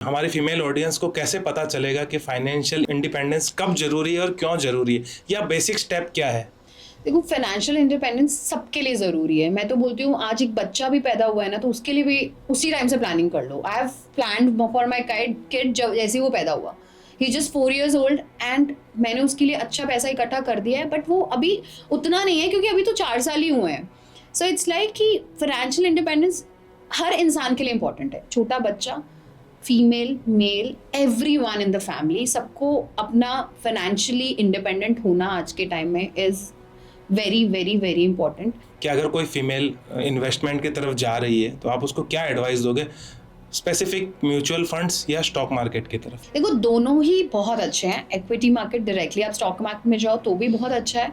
हमारी female audience को कैसे पता चलेगा कि फाइनेंशियल इंडिपेंडेंस कब जरूरी है और क्यों जरूरी है, या बेसिक स्टेप क्या है? देखो, फाइनेंशियल इंडिपेंडेंस सबके लिए ज़रूरी है। मैं तो बोलती हूँ, आज एक बच्चा भी पैदा हुआ है ना, तो उसके लिए भी उसी टाइम से प्लानिंग कर लो। I have planned for my kid जब जैसे ही वो पैदा हुआ। He just 4 years old and मैंने उसके लिए अच्छा पैसा इकट्ठा कर दिया है, बट वो अभी उतना नहीं है क्योंकि अभी तो 4 साल ही हुए हैं। सो इट्स लाइक कि फाइनेंशियल इंडिपेंडेंस हर इंसान के लिए इंपॉर्टेंट है। छोटा बच्चा, female, male, everyone in the family, सबको अपना फाइनेंशियली इंडिपेंडेंट होना आज के टाइम में is very very very important. कि अगर कोई फीमेल इन्वेस्टमेंट की तरफ जा रही है तो आप उसको क्या एडवाइस दोगे, स्पेसिफिक म्यूचुअल फंड्स या स्टॉक मार्केट की तरफ? देखो, दोनों ही बहुत अच्छे हैं। इक्विटी मार्केट डायरेक्टली आप स्टॉक मार्केट में जाओ तो भी बहुत अच्छा है,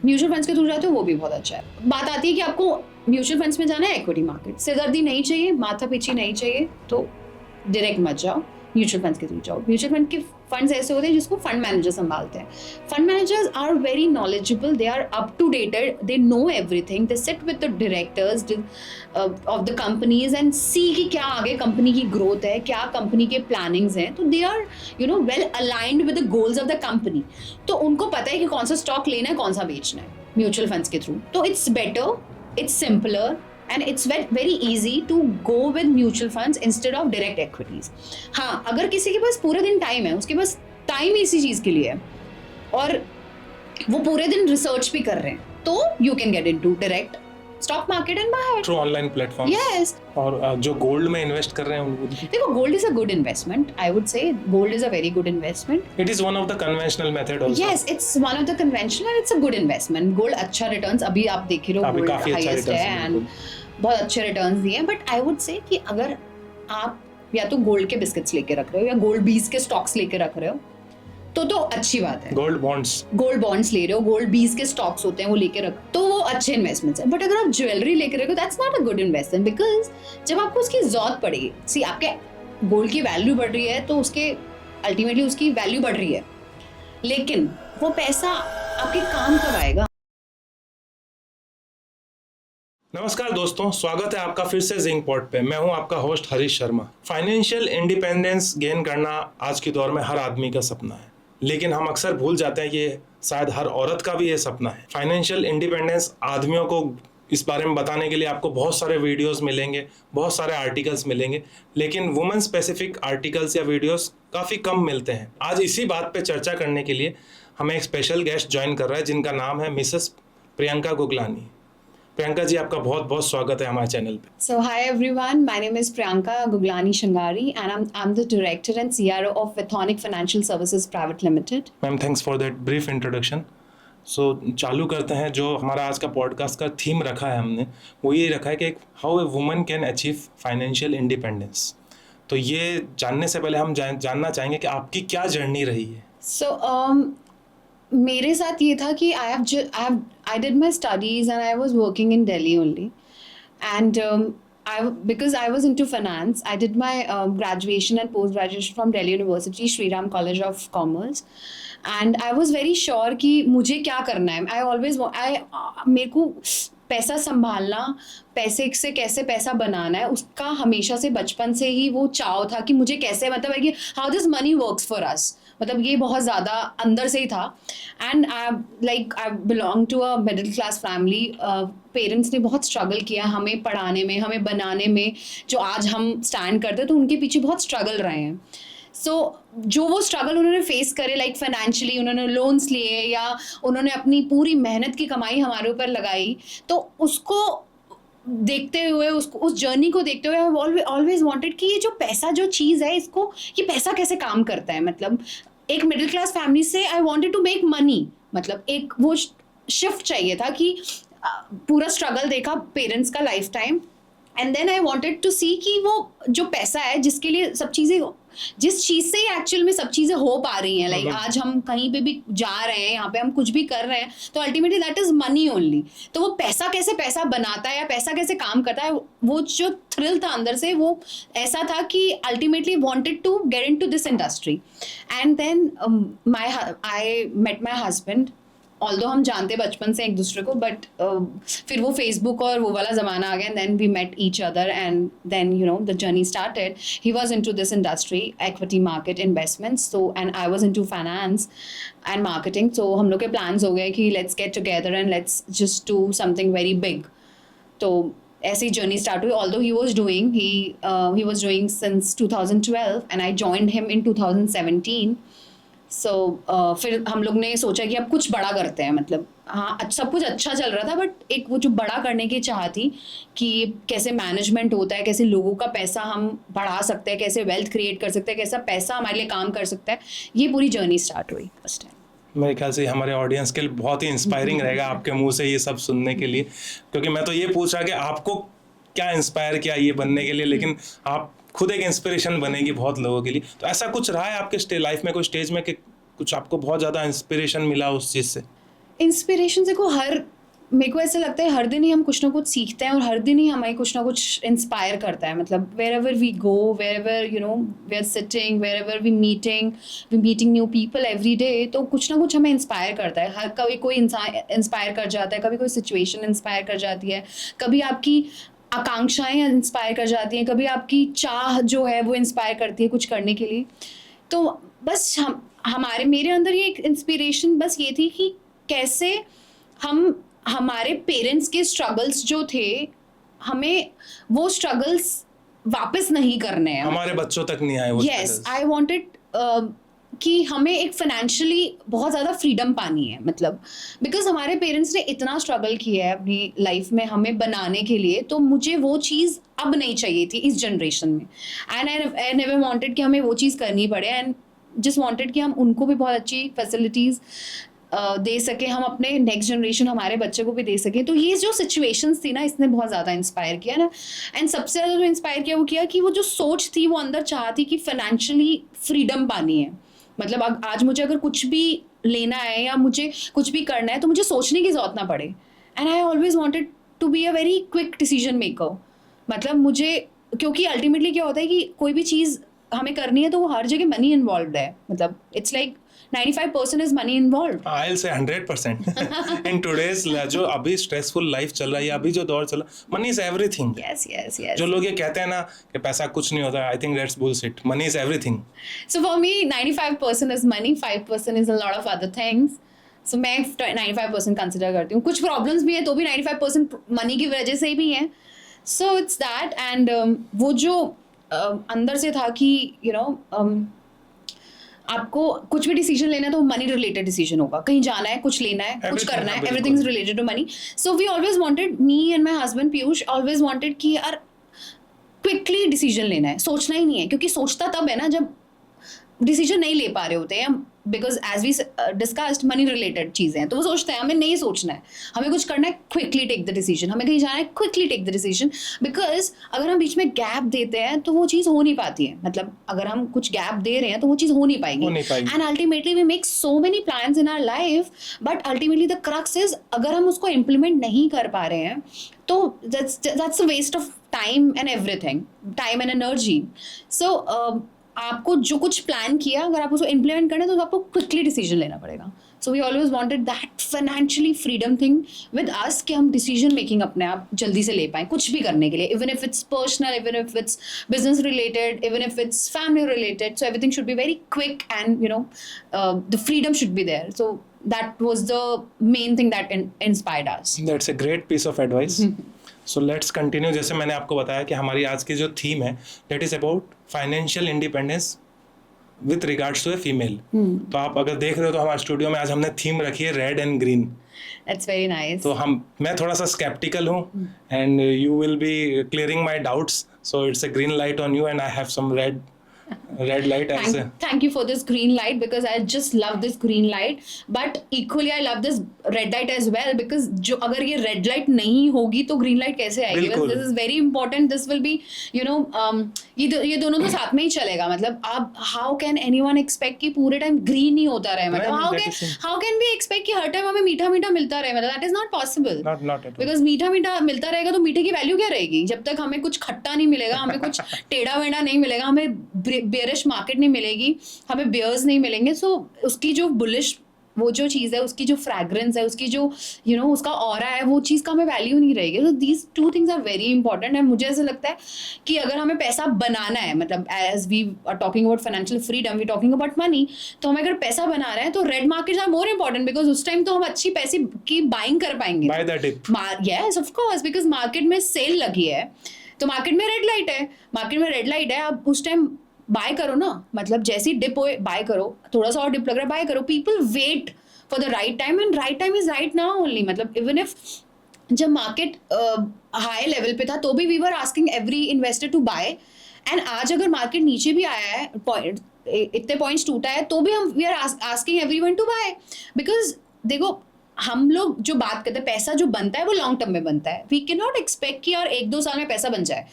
म्यूचुअल फंड्स के थ्रू जाते हो वो भी बहुत अच्छा है। बात आती है कि आपको म्यूचुअल फंड्स में जाना है, इक्विटी मार्केट, सिरदर्दी नहीं चाहिए, माथा पीछी नहीं चाहिए, तो डायरेक्ट मत जाओ, म्यूचुअल फंड्स के थ्रू जाओ। म्यूचुअल फंड के फंड्स ऐसे होते हैं जिसको फंड मैनेजर संभालते हैं। Fund managers are very knowledgeable, they are up to dated, they know everything, they sit with the directors of the companies and see कि क्या आगे कंपनी की ग्रोथ है, क्या कंपनी के प्लानिंग्स हैं। तो they are well aligned with the goals of the company. तो उनको पता है कि कौन सा स्टॉक लेना है, कौन सा बेचना है म्यूचुअल फंड्स के थ्रू। तो it's better, it's simpler and it's very easy to go with mutual funds instead of direct equities. हाँ, अगर किसी के पास पूरे दिन टाइम है, उसके पास टाइम इसी चीज़ के लिए है और वो पूरे दिन रिसर्च भी कर रहे हैं, तो you can get into direct stock market and buy it through online platform. yes. और जो गोल्ड में इन्वेस्ट कर रहे हैं उनको, देखो, gold is a good investment. I would say gold is a very good investment. It is one of the conventional method also. Yes, it's one of the conventional and it's a good investment. Gold अच्छा returns, अभी आप देख रहे हो, अभी gold काफी अच्छा highest returns है है, and बहुत अच्छे रिटर्न्स दिए हैं। बट आई वुड से कि अगर आप या तो गोल्ड के बिस्किट्स लेके रख रहे हो या गोल्ड बीज के स्टॉक्स लेके रख रहे हो तो अच्छी बात है। गोल्ड बॉन्ड्स ले रहे हो, गोल्ड बीज के स्टॉक्स होते हैं वो लेके रख, तो वो अच्छे इन्वेस्टमेंट्स है। बट अगर आप ज्वेलरी लेके रखो, that's not a good investment, because जब आपको उसकी जरूरत पड़ेगी, सी आपके गोल्ड की वैल्यू बढ़ रही है तो उसके अल्टीमेटली उसकी वैल्यू बढ़ रही है, लेकिन वो पैसा आपके काम कब आएगा? नमस्कार दोस्तों, स्वागत है आपका फिर से जिंक पॉट पे। मैं हूं आपका host Harish Sharma. Financial independence gain करना आज के दौर में हर आदमी का सपना है, लेकिन हम अक्सर भूल जाते हैं कि शायद हर औरत का भी ये सपना है। फाइनेंशियल इंडिपेंडेंस आदमियों को इस बारे में बताने के लिए आपको बहुत सारे वीडियोस मिलेंगे, बहुत सारे आर्टिकल्स मिलेंगे, लेकिन वुमेन स्पेसिफिक आर्टिकल्स या वीडियोस काफ़ी कम मिलते हैं। आज इसी बात पे चर्चा करने के लिए हमें एक स्पेशल गेस्ट ज्वाइन कर रहा है, जिनका नाम है मिसेस प्रियंका गुगलानी। प्रियंका जी, आपका बहुत बहुत स्वागत है हमारे चैनल पे। So hi everyone, my name is Priyanka Guglani Shangari and I'm the director and CRO of Vithonic Financial Services Private Limited. Ma'am, thanks for that brief introduction. So चालू करते हैं। जो हमारा आज का पॉडकास्ट का थीम रखा है हमने, वो ये रखा है कि how a woman can achieve financial independence. तो ये जानने से पहले हम जानना चाहेंगे कि आपकी क्या जर्नी रही है। So मेरे साथ ये था कि I did my studies and I was working in Delhi only, and because I was into finance, I did my graduation and post graduation from Delhi University, Shri Ram College of Commerce, and I was very sure कि मुझे क्या करना है। मेरे को पैसा संभालना, पैसे से कैसे पैसा बनाना है, उसका हमेशा से बचपन से ही वो चाव था कि मुझे कैसे, मतलब है कि how this money works for us, मतलब ये बहुत ज़्यादा अंदर से ही था। And I belong to a middle class family. Parents ने बहुत स्ट्रगल किया हमें पढ़ाने में, हमें बनाने में, जो आज हम स्टैंड करते हैं तो उनके पीछे बहुत स्ट्रगल रहे हैं। जो वो स्ट्रगल उन्होंने फेस करे, लाइक फाइनेंशियली उन्होंने लोन्स लिए या उन्होंने अपनी पूरी मेहनत की कमाई हमारे ऊपर लगाई, तो उसको देखते हुए, उस जर्नी को देखते हुए आई ऑलवेज वांटेड कि ये जो पैसा जो चीज़ है, इसको, ये पैसा कैसे काम करता है। मतलब एक मिडिल क्लास फैमिली से I wanted to make money, मतलब एक वो शिफ्ट चाहिए था कि पूरा स्ट्रगल देखा पेरेंट्स का lifetime, and then I wanted to see कि वो जो पैसा है जिसके लिए सब चीज़ें, जिस चीज़ से ही एक्चुअल में सब चीज़ें हो पा रही हैं, लाइक आज हम कहीं पे भी जा रहे हैं, यहाँ पे हम कुछ भी कर रहे हैं, तो ultimately that is money only. तो वो पैसा कैसे पैसा बनाता है या पैसा कैसे काम करता है, वो जो थ्रिल था अंदर से, वो ऐसा था कि ultimately wanted to get into this industry. And then I met my husband although हम जानते बचपन से एक दूसरे को, बट फिर वो फेसबुक और वो वाला ज़माना आ गया, then we met each other and then you know the journey started. He was into this industry, equity market investments, so and I was into finance and marketing, so हम लोग के plans हो गए कि let's get together and let's just do something very big. तो ऐसी journey start हुई. Although he was doing since 2012 and I joined him in 2017. सो फिर हम लोग ने सोचा कि अब कुछ बड़ा करते हैं. मतलब हाँ, सब कुछ अच्छा चल रहा था, बट एक वो जो बड़ा करने की चाह थी कि कैसे मैनेजमेंट होता है, कैसे लोगों का पैसा हम बढ़ा सकते हैं, कैसे वेल्थ क्रिएट कर सकते हैं, कैसा पैसा हमारे लिए काम कर सकता है. ये पूरी जर्नी स्टार्ट हुई फर्स्ट टाइम. मेरे ख्याल से हमारे ऑडियंस के लिए बहुत ही इंस्पायरिंग रहेगा आपके मुंह से ये सब सुनने के लिए, क्योंकि मैं तो ये पूछ रहा कि आपको क्या इंस्पायर किया ये बनने के लिए, लेकिन आप खुद एक इंस्पिरेशन बनेगी बहुत लोगों के लिए. तो ऐसा कुछ रहा है आपके लाइफ में कोई स्टेज में कि कुछ आपको बहुत ज़्यादा इंस्पिरेशन मिला उस चीज़ से? इंस्पिरेशन देखो, मेरे को ऐसा लगता है हर दिन ही हम कुछ ना कुछ सीखते हैं और हर दिन ही हमें कुछ ना कुछ इंस्पायर करता है. मतलब wherever we go, wherever you know we are sitting, wherever we meeting new people every day, तो कुछ ना कुछ हमें इंस्पायर करता है. हर कभी कोई इंसान इंस्पायर कर जाता है, कभी कोई सिचुएशन इंस्पायर कर जाती है, कभी आपकी आकांक्षाएं इंस्पायर कर जाती हैं, कभी आपकी चाह जो है वो इंस्पायर करती है कुछ करने के लिए. तो बस मेरे अंदर ये एक इंस्पिरेशन बस ये थी कि कैसे हम हमारे पेरेंट्स के स्ट्रगल्स जो थे, हमें वो स्ट्रगल्स वापस नहीं करने हैं, हमारे बच्चों तक नहीं आए वो. यस, आई वांटेड कि हमें एक फाइनेंशियली बहुत ज़्यादा फ्रीडम पानी है. मतलब बिकॉज हमारे पेरेंट्स ने इतना स्ट्रगल किया है अपनी लाइफ में हमें बनाने के लिए, तो मुझे वो चीज़ अब नहीं चाहिए थी इस जनरेशन में. एंड आई नेवर वांटेड कि हमें वो चीज़ करनी पड़े, एंड जस्ट वांटेड कि हम उनको भी बहुत अच्छी फैसिलिटीज़ दे सके, हम अपने नेक्स्ट जनरेशन हमारे बच्चे को भी दे सके. तो ये जो सिचुएशंस थी ना, इसने बहुत ज़्यादा इंस्पायर किया ना. एंड सबसे ज़्यादा जो इंस्पायर किया वो किया कि वो जो सोच थी वो अंदर चाहती कि फाइनेंशियली फ्रीडम पानी है. मतलब आज मुझे अगर कुछ भी लेना है या मुझे कुछ भी करना है तो मुझे सोचने की ज़रूरत ना पड़े. And I always wanted to be a very quick decision maker. मतलब मुझे, क्योंकि अल्टीमेटली क्या होता है कि कोई भी चीज़ हमें करनी है तो वो हर जगह मनी इन्वॉल्व है. मतलब it's like 95% is money involved. I'll say 100%. In today's जो अभी स्ट्रेसफुल लाइफ चल रहा है, अभी जो दौर चल रहा है, मनी इज एवरीथिंग. Yes. जो लोग ये कहते हैं ना कि पैसा कुछ नहीं होता, I think that's bullshit. Money is everything. So for me, 95% is money, 5% is a lot of other things. So मैं 95% कंसिडर करती हूँ. कुछ प्रॉब्लम्स भी है तो भी 95% मनी की वजह से भी है. So it's that, and वो जो अंदर से था कि आपको कुछ भी डिसीजन लेना है तो मनी रिलेटेड डिसीजन होगा. कहीं जाना है, कुछ लेना है, कुछ करना है, everything is related to money. So we always wanted, me and my husband Piyush always wanted कि यार क्विकली डिसीजन लेना है, सोचना ही नहीं है. क्योंकि सोचता तब है ना जब डिसीजन नहीं ले पा रहे होते हैं, because as we discussed money related चीज़ें हैं. तो वो सोचते हैं हमें नहीं सोचना है, हमें कुछ करना है, क्विकली टेक द डिसीजन. हमें कहीं जाना है, quickly take the decision. Because अगर हम बीच में गैप देते हैं तो वो चीज़ हो नहीं पाती है. मतलब अगर हम कुछ गैप दे रहे हैं तो वो चीज़ हो नहीं पाएगी. And ultimately we make so many plans in our life, but ultimately the crux is अगर हम उसको इम्प्लीमेंट नहीं कर पा रहे हैं तो that's a waste of time and everything, time and energy. So आपको जो कुछ प्लान किया, अगर आप उसको इम्प्लीमेंट करना है तो आपको क्विकली डिसीजन लेना पड़ेगा. So we always wanted that financially freedom thing with us, कि हम डिसीजन मेकिंग अपने आप जल्दी से ले पाएँ कुछ भी करने के लिए, even if it's personal, even if it's business related, even if it's family related. So everything should be very quick and the freedom should be there. So that was the main thing that inspired us. That's a great piece of advice. So let's continue. जैसे मैंने आपको बताया कि हमारी आज की जो theme है that is about financial independence with regards to a female. तो आप अगर देख रहे हो तो हमारे स्टूडियो में आज हमने थीम रखी है red and green. That's very nice. तो मैं थोड़ा सा skeptical हूँ and you will be clearing my doubts. So it's a green light on you and I have some red light. Thank you for this green light, because I just love this green light, but equally I love this red light as well, because जो अगर ये red light नहीं होगी तो green light कैसे आएगी? This is very important. This will be ये दोनों तो साथ में ही चलेगा. मतलब आप how can anyone expect कि पूरे टाइम green ही होता रहे? मतलब how can we expect कि हर टाइम हमें मीठा मीठा मिलता रहे? मतलब that is not possible. Not at all. Because मीठा मीठा मिलता रहेगा तो मीठे की वैल्यू क्या रहेगी? जब तक हमें कुछ खट्टा नहीं मिलेगा, हमें कुछ टेढ़ा वेढ़ा नहीं मिलेगा, हमें बेयरिश मार्केट नहीं मिलेगी, हमें बेयर्स नहीं मिलेंगे. सो उसकी जो बुलिश वो जो चीज़ है, उसकी जो फ्रैग्रेंस है, उसकी जो उसका ऑरा है, वो चीज़ का हमें वैल्यू नहीं रहेगी. तो these two things are very important. And मुझे ऐसा लगता है कि अगर हमें पैसा बनाना है, मतलब as we are talking about financial freedom, we talking about money, तो हमें अगर पैसा बना रहे हैं तो red markets are more important, because उस टाइम तो हम अच्छी पैसे की बाइंग कर पाएंगे. By the dip. Yes of course, because market में सेल लगी है, तो मार्केट में रेड लाइट है, आप उस टाइम बाय करो ना. मतलब जैसी डिप हो बाय करो, थोड़ा सा और डिप लग रहा है बाय करो. People wait for the right time, and right time is right now only. मतलब इवन इफ जब मार्केट हाई लेवल पे था तो भी we were asking every investor to buy. And आज अगर मार्केट नीचे भी आया है, इतने पॉइंट्स टूटा है, तो भी हम we are asking everyone to buy. Because देखो, हम लोग जो बात करते हैं, पैसा जो बनता है वो लॉन्ग टर्म में बनता है. वी कैन नॉट एक्सपेक्ट कि और 1-2 साल में पैसा बन जाए.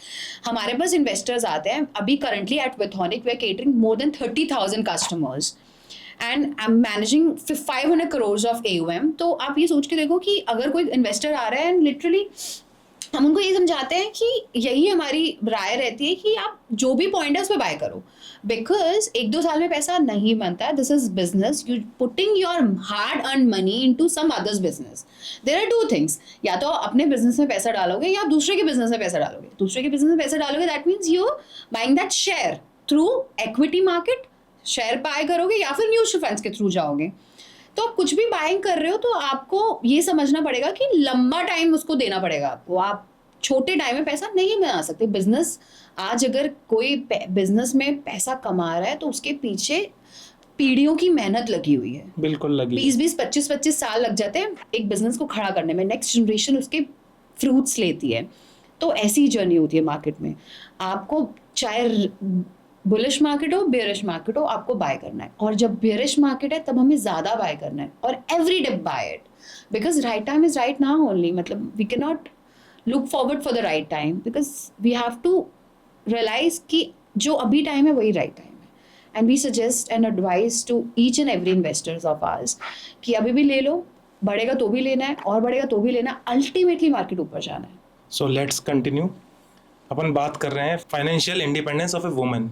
हमारे पास इन्वेस्टर्स आते हैं. अभी करंटली एट विथॉनिक we are catering more than 30,000 customers and I am managing 500 crores of AUM. तो आप ये सोच के देखो कि अगर कोई इन्वेस्टर आ रहा है एंड लिटरली हम उनको ये समझाते हैं कि यही हमारी राय रहती है कि आप जो भी पॉइंट है उस पर बाय करो, बिकॉज 1-2 साल में पैसा नहीं बनता है. This is business. You putting your hard earn money into some others business. There are 2 things. या तो अपने बिजनेस में पैसा डालोगे या आप दूसरे के बिजनेस में पैसा डालोगे. That means you buying that share through equity market, share buy करोगे, या फिर म्यूचुअल फंड्स के थ्रू जाओगे. तो आप कुछ भी बाइंग कर रहे हो तो आपको ये समझना पड़ेगा कि लंबा टाइम उसको देना पड़ेगा आपको. आप छोटे टाइम में पैसा नहीं बना सकते. बिजनेस, आज अगर कोई बिजनेस में पैसा कमा रहा है तो उसके पीछे पीढ़ियों की मेहनत लगी हुई है. बिल्कुल लगी. 20-20, 25-25 साल लग जाते हैं एक बिजनेस को खड़ा करने में. नेक्स्ट जनरेशन उसके फ्रूट्स लेती है. तो ऐसी जर्नी होती है मार्केट में. आपको चाहे बुलिश मार्केट हो, बेयरिश मार्केट हो, आपको बाय करना है. और जब बेयरिश मार्केट है तब हमें ज़्यादा बाय करना है, और every day buy it, because right time is right now only. मतलब we can not look forward for the right time, because we have to realize कि जो अभी टाइम है वही राइट टाइम है. And we suggest and advise to each and every investors of ours कि अभी भी ले लो, बढ़ेगा तो भी लेना है और बढ़ेगा तो भी लेना है. अल्टीमेटली मार्केट ऊपर जाना है. So let's continue. अपन बात कर रहे हैं financial independence of a woman.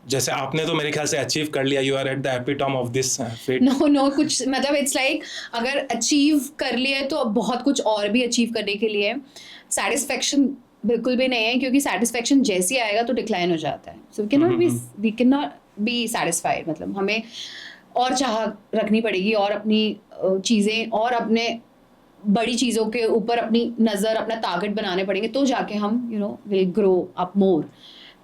जैसे आपने तो मेरे ख्याल से अचीव कर लिया. You are at the epitome of this feat. No कुछ मतलब इट्स लाइक अगर अचीव कर लिया तो अब बहुत कुछ और भी अचीव करने के लिए. सेटिस्फेक्शन बिल्कुल भी नहीं है, क्योंकि सेटिस्फेक्शन जैसे ही आएगा तो डिक्लाइन हो जाता है. So we can not be satisfied. मतलब हमें और चाह रखनी पड़ेगी, और अपनी चीज़ें और अपने बड़ी चीज़ों के ऊपर अपनी नज़र, अपना टारगेट बनाने पड़ेंगे, तो जाके हम will grow up more.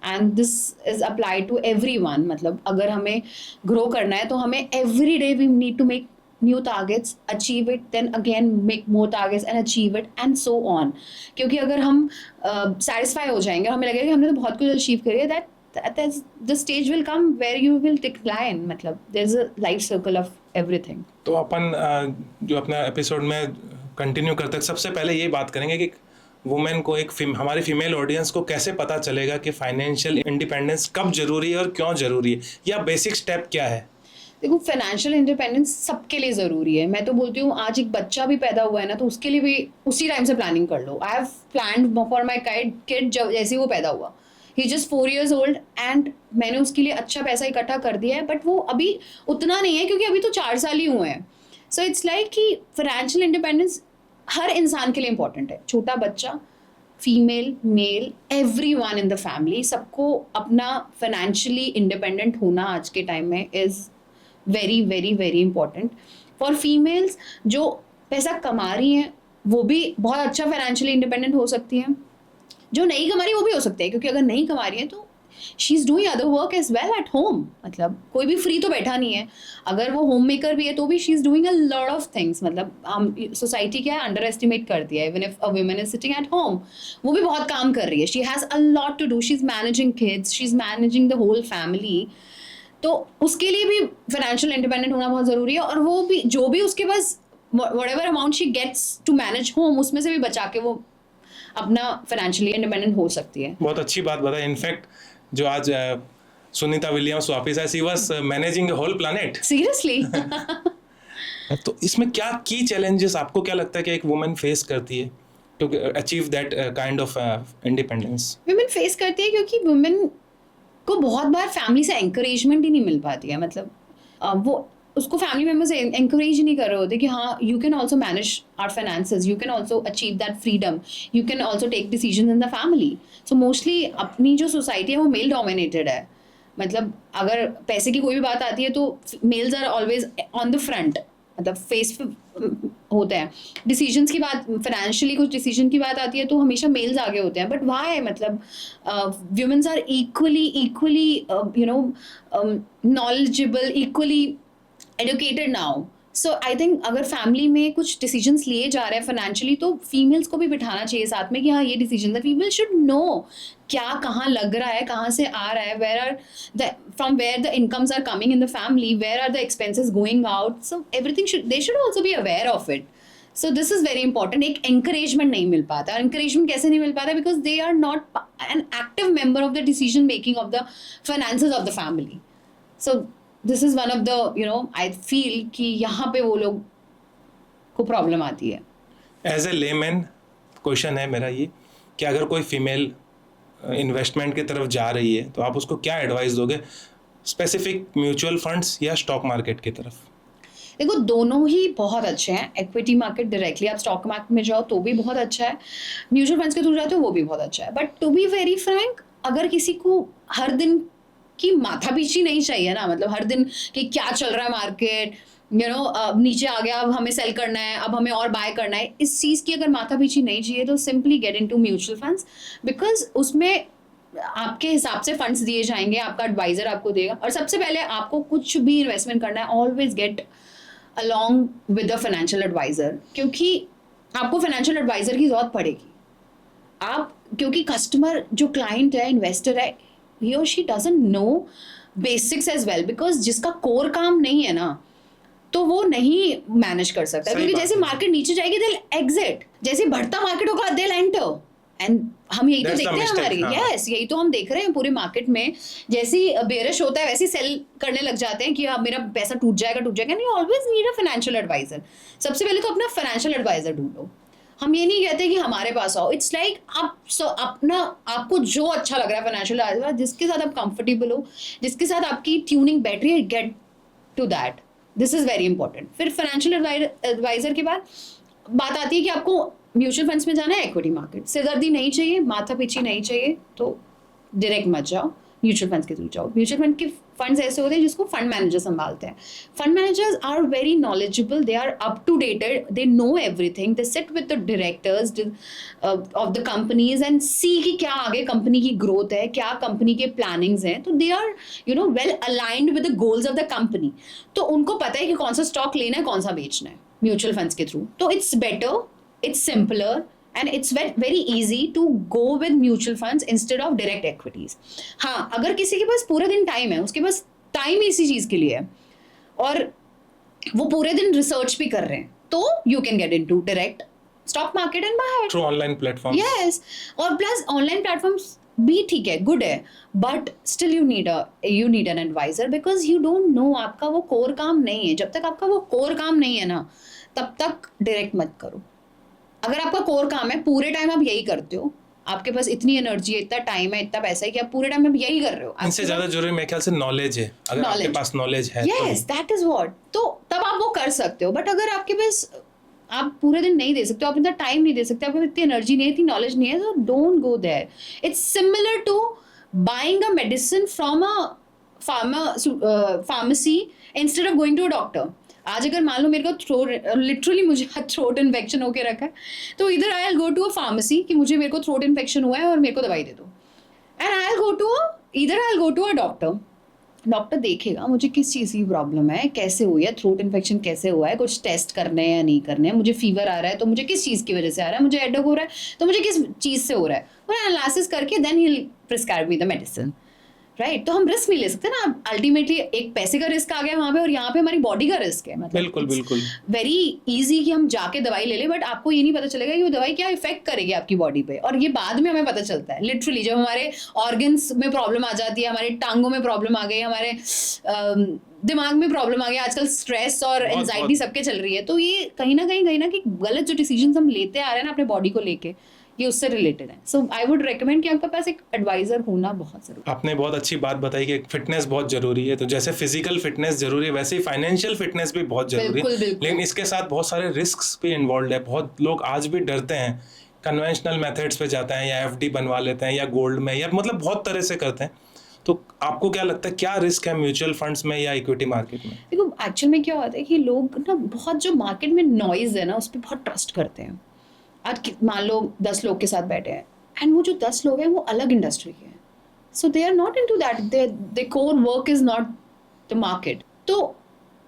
And this is apply to everyone. मतलब अगर हमें ग्रो करना है तो हमें every day we need to make new targets, achieve it, then again make more targets and achieve it, and so on. क्योंकि अगर हम सेटिस्फाई हो जाएंगे, हमें लगेगा कि हमने तो बहुत कुछ अचीव कर लिया, that the stage will come where you will decline. मतलब there is a life circle of everything. तो अपन जो अपना एपिसोड में कंटिन्यू करते हैं, सबसे पहले ये बात करेंगे कि वुमेन को, हमारी फीमेल ऑडियंस को कैसे पता चलेगा कि फाइनेंशियल इंडिपेंडेंस कब जरूरी है और क्यों जरूरी है, या बेसिक स्टेप क्या है. देखो, फाइनेंशियल इंडिपेंडेंस सबके लिए ज़रूरी है. मैं तो बोलती हूँ आज एक बच्चा भी पैदा हुआ है ना, तो उसके लिए भी उसी टाइम से प्लानिंग कर लो. I have planned for my kid जब जैसे वो पैदा हुआ. He just 4 years old and मैंने उसके लिए अच्छा पैसा इकट्ठा कर दिया है. बट वो अभी उतना नहीं है, क्योंकि अभी तो 4 साल ही हुए हैं. सो इट्स लाइक कि फाइनेंशियल इंडिपेंडेंस हर इंसान के लिए इंपॉर्टेंट है. छोटा बच्चा, female, male, everyone in the family, सबको अपना फाइनेंशियली इंडिपेंडेंट होना आज के टाइम में is very very very important. For females जो पैसा कमा रही हैं वो भी बहुत अच्छा फाइनेंशियली इंडिपेंडेंट हो सकती हैं. जो नहीं कमा रही वो भी हो सकते हैं, क्योंकि अगर नहीं कमा रही है तो she is doing other work as well at home. मतलब कोई भी फ्री तो बैठा नहीं है. अगर वो होम मेकर भी है तो भी she is doing a lot of things. मतलब हम सोसाइटी क्या है, अंडर एस्टिमेट करती है. Even if a woman is sitting at home, वो भी बहुत काम कर रही है. She has a lot to do. She is managing kids, she is managing the whole family. तो उसके लिए भी फाइनेंशियल इंडिपेंडेंट होना बहुत ज़रूरी है. और वो भी जो भी उसके पास whatever amount she gets to manage home, उसमें से भी बचा के वो अपना फाइनेंशियली इंडिपेंडेंट हो सकती है. बहुत अच्छी बात बताई. इनफैक्ट जो आज सुनीता विलियम्स वापस आई, she was managing the whole planet. Seriously. तो इसमें क्या की चैलेंजेस आपको क्या लगता है कि एक वुमन फेस करती है to achieve that kind of independence? Women face करती है क्योंकि वुमेन को बहुत बार फैमिली से एंकरेजमेंट ही नहीं मिल पाती है. मतलब वो उसको फैमिली मेम्बर्स encourage ही नहीं कर रहे होते कि हाँ you can also manage our finances, you can also achieve that freedom, you can also take decisions in the family. So mostly अपनी जो society है वो male dominated है. मतलब अगर पैसे की कोई भी बात आती है तो males are always on the front, मतलब फेस होते हैं. डिसीजंस की बात, फाइनेंशियली कुछ डिसीजन की बात आती है तो हमेशा मेल्स आगे होते हैं. बट वाई, मतलब womens are equally you know knowledgeable, equally educated now. So I think अगर फैमिली में कुछ डिसीजंस लिए जा रहे हैं फाइनेंशियली तो फीमेल्स को भी बिठाना चाहिए साथ में कि हाँ ये डिसीजन है. फीमेल शुड नो क्या कहाँ लग रहा है, कहाँ से आ रहा है, where are the from where the incomes are coming in the family, where are the expenses going out. So everything should, they should also be aware of it. So this is very important. एक encouragement नहीं मिल पाता. encouragement कैसे नहीं मिल पाता? Because they are not an active member of the decision making of the finances of the family. So this is one of the I feel कि यहाँ पे वो लोग को प्रॉब्लम आती है. एज ए लेमैन क्वेश्चन है मेरा ये कि अगर कोई फीमेल इन्वेस्टमेंट की तरफ जा रही है तो आप उसको क्या एडवाइस दोगे, स्पेसिफिक म्यूचुअल फंड्स या स्टॉक मार्केट की तरफ? देखो दोनों ही बहुत अच्छे हैं. इक्विटी मार्केट डायरेक्टली आप स्टॉक मार्केट में जाओ तो भी बहुत अच्छा है, म्यूचुअल फंड्स के थ्रू जाते हो वो भी बहुत अच्छा है. But to be very frank, अगर किसी को हर दिन की माथापीची नहीं चाहिए ना, मतलब हर दिन कि क्या चल रहा है मार्केट, नीचे आ गया अब हमें सेल करना है, अब हमें और बाय करना है, इस चीज़ की अगर माथापीची नहीं चाहिए तो simply get into mutual funds. Because उसमें आपके हिसाब से फंड्स दिए जाएंगे, आपका एडवाइजर आपको देगा. और सबसे पहले आपको कुछ भी इन्वेस्टमेंट करना है, always get along with a financial advisor, क्योंकि आपको फाइनेंशियल एडवाइजर की जरूरत पड़ेगी. आप क्योंकि कस्टमर जो क्लाइंट है, इन्वेस्टर है, he or she doesn't know basics as well, because जिसका कोर काम नहीं है ना तो वो नहीं मैनेज कर सकता. क्योंकि जैसे मार्केट नीचे जाएगी they'll exit, जैसे बढ़ता मार्केट होगा they'll enter. एंड हम यही तो देखते हैं हमारी, यस यही तो हम देख रहे हैं पूरे मार्केट में. जैसे बेरिश होता है वैसे सेल करने लग जाते हैं कि अब मेरा पैसा टूट जाएगा. नहीं, always need a financial advisor. सबसे पहले तो अपना फाइनेंशियल एडवाइजर ढूंढो. हम ये नहीं कहते कि हमारे पास आओ. इट्स लाइक आप अपना, आपको जो अच्छा लग रहा है फाइनेंशियल एडवाइजर, जिसके साथ आप कंफर्टेबल हो, जिसके साथ आपकी ट्यूनिंग बैठ रही है, get to that. This is very important. फिर फाइनेंशियल एडवाइजर के बाद बात आती है कि आपको म्यूचुअल फंड्स में जाना है, इक्विटी मार्केट. सिरदर्दी नहीं चाहिए, माथापीची नहीं चाहिए तो डायरेक्ट मत जाओ, म्यूचुअल फंड्स के थ्रू जाओ. म्यूचुअल फंड के फंड्स ऐसे होते हैं जिसको फंड मैनेजर संभालते हैं. Fund managers are very knowledgeable, they are up to dated, they know everything, they sit with the directors of the companies and see कि क्या आगे कंपनी की ग्रोथ है, क्या कंपनी के प्लानिंग्स हैं. तो they are well aligned with the goals of the company. तो उनको पता है कि कौन सा स्टॉक लेना है, कौन सा बेचना है म्यूचुअल फंड्स के थ्रू. तो it's better, it's simpler, and it's very easy to go with mutual funds instead of direct equities. हाँ, अगर किसी के पास पूरे दिन टाइम है, उसके पास टाइम इसी चीज़ के लिए है और वो पूरे दिन रिसर्च भी कर रहे हैं, तो you can get into direct stock market and buy it. Through online platforms. Yes, और plus online platforms भी ठीक है, गुड है, but still you need an advisor, because you don't know, आपका वो कोर काम नहीं है. जब तक आपका वो कोर काम नहीं है ना, तब तक डायरेक्ट मत करो. अगर आपका कोर काम है, पूरे टाइम आप यही करते हो, आपके पास इतनी एनर्जी है, इतना टाइम है, इतना पैसा है कि आप पूरे टाइम में यही कर रहे हो. इनसे ज्यादा जरूरी मेरे ख्याल से नॉलेज है. अगर आपके पास नॉलेज है, यस दैट इज व्हाट, तो तब आप वो कर सकते हो. बट अगर आपके पास, आप पूरे दिन नहीं दे सकते, आप इतना टाइम नहीं दे सकते, आपके पास इतनी एनर्जी नहीं है, इतनी नॉलेज नहीं है, तो don't go there. It's similar to buying a medicine from a pharmacy instead of going to a doctor. आज अगर मान लो मेरे को लिटरली मुझे थ्रोट इन्फेक्शन होके रखा है, तो इधर I will go to a pharmacy कि मेरे को थ्रोट इन्फेक्शन हुआ है और मेरे को दवाई दे दो. And I will go to a doctor. Doctor देखेगा मुझे किस चीज़ की प्रॉब्लम है, कैसे हुई है, थ्रोट इन्फेक्शन कैसे हुआ है, कुछ टेस्ट करने हैं या नहीं करने हैं, मुझे फीवर आ रहा है तो मुझे किस चीज़ की वजह से आ रहा है, मुझे हेडेक हो रहा है तो मुझे किस चीज़ से हो रहा है, और एनालिसिस करके then he will prescribe me the medicine. Right. तो हम रिस्क नहीं ले सकते ना. अल्टीमेटली एक पैसे का रिस्क आ गया वहाँ पे, और यहाँ पे हमारी बॉडी का रिस्क है. मतलब बिल्कुल वेरी इजी कि हम जाके दवाई ले लें, बट आपको ये नहीं पता चलेगा कि वो दवाई क्या इफेक्ट करेगी आपकी बॉडी पे, और ये बाद में हमें पता चलता है. लिटरली जब हमारे ऑर्गन्स में प्रॉब्लम आ जाती है, हमारे टांगों में प्रॉब्लम आ गई, हमारे दिमाग में प्रॉब्लम आ गई, आजकल स्ट्रेस और एंजाइटी सबके चल रही है, तो ये कहीं ना कहीं गलत जो डिसीजन हम लेते आ रहे हैं ना अपने बॉडी को लेके, ये उससे रिलेटेड है. सो आई वुड रिकमेंड कि आपके पास एक एडवाइजर होना बहुत जरूरी आपने बहुत अच्छी बात बताई कि फिटनेस बहुत जरूरी है, तो जैसे फिजिकल फिटनेस जरूरी है वैसे ही फाइनेंशियल फिटनेस भी बहुत जरूरी है. बिल्कुल, बिल्कुल. लेकिन इसके साथ बहुत सारे रिस्क्स भी इन्वॉल्व है. बहुत लोग आज भी डरते हैं, कन्वेंशनल मेथड्स पे जाते हैं या एफडी बनवा लेते हैं या गोल्ड में, या मतलब बहुत तरह से करते हैं. तो आपको क्या लगता है, क्या रिस्क है म्यूचुअल फंड्स में या इक्विटी मार्केट में? देखो एक्चुअल में क्या होता है कि लोग ना बहुत जो मार्केट में नॉइज है ना उस पर बहुत ट्रस्ट करते हैं. आज मान लो 10 लोग के साथ बैठे हैं एंड वो जो 10 लोग हैं वो अलग इंडस्ट्री के हैं. So they are not into that, they core work is not the market. तो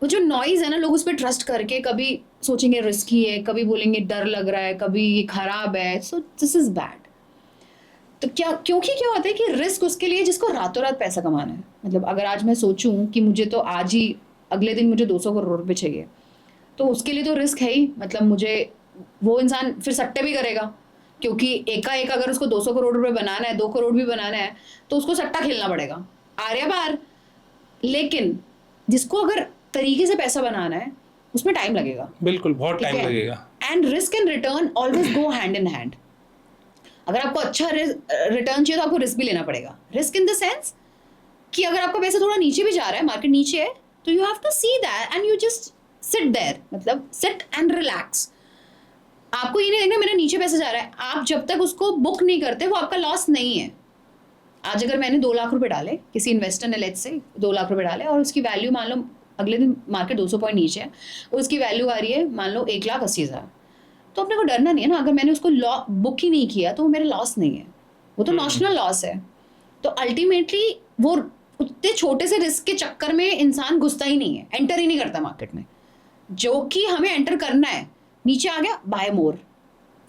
वो जो नॉइज है ना, लोग उस पर ट्रस्ट करके कभी सोचेंगे रिस्की है, कभी बोलेंगे डर लग रहा है, कभी ये खराब है. सो दिस इज बैड. तो क्योंकि क्या होता है कि रिस्क उसके लिए जिसको रातों रात पैसा कमाना है. मतलब अगर आज मैं सोचूं कि मुझे तो आज ही अगले दिन मुझे 200 करोड़ रुपए चाहिए, तो उसके लिए तो रिस्क है ही. मतलब मुझे वो इंसान फिर सट्टे भी करेगा, क्योंकि एकाएक अगर उसको 200 करोड़ रुपए बनाना है, 2 करोड़ भी बनाना है, तो उसको सट्टा खेलना पड़ेगा, आ रहा बाहर. लेकिन जिसको अगर तरीके से पैसा बनाना है उसमें टाइम लगेगा. बिल्कुल, बहुत टाइम लगेगा. And risk and return always go hand in hand. अगर आपको अच्छा रिटर्न चाहिए तो आपको रिस्क भी लेना पड़ेगा. रिस्क इन द सेंस कि अगर आपका पैसा थोड़ा नीचे भी जा रहा है, मार्केट नीचे है, तो you have to see that and you just sit there. मतलब सिट एंड रिलैक्स. आपको ये नहीं देखना मेरा नीचे पैसा जा रहा है. आप जब तक उसको बुक नहीं करते वो आपका लॉस नहीं है. आज अगर मैंने 2 लाख रुपए डाले, किसी इन्वेस्टर ने लेट्स से 2 लाख रुपए डाले और उसकी वैल्यू मान लो अगले दिन मार्केट 200 पॉइंट नीचे है और उसकी वैल्यू आ रही है मान लो 1,80,000, तो अपने को डरना नहीं है ना. अगर मैंने उसको बुक ही नहीं किया तो वो मेरा लॉस नहीं है, वो तो नॉशनल लॉस है. तो अल्टीमेटली वो उतने छोटे से रिस्क के चक्कर में इंसान घुसता ही नहीं है, एंटर ही नहीं करता मार्केट में. जो कि हमें एंटर करना है, नीचे आ गया बाय मोर,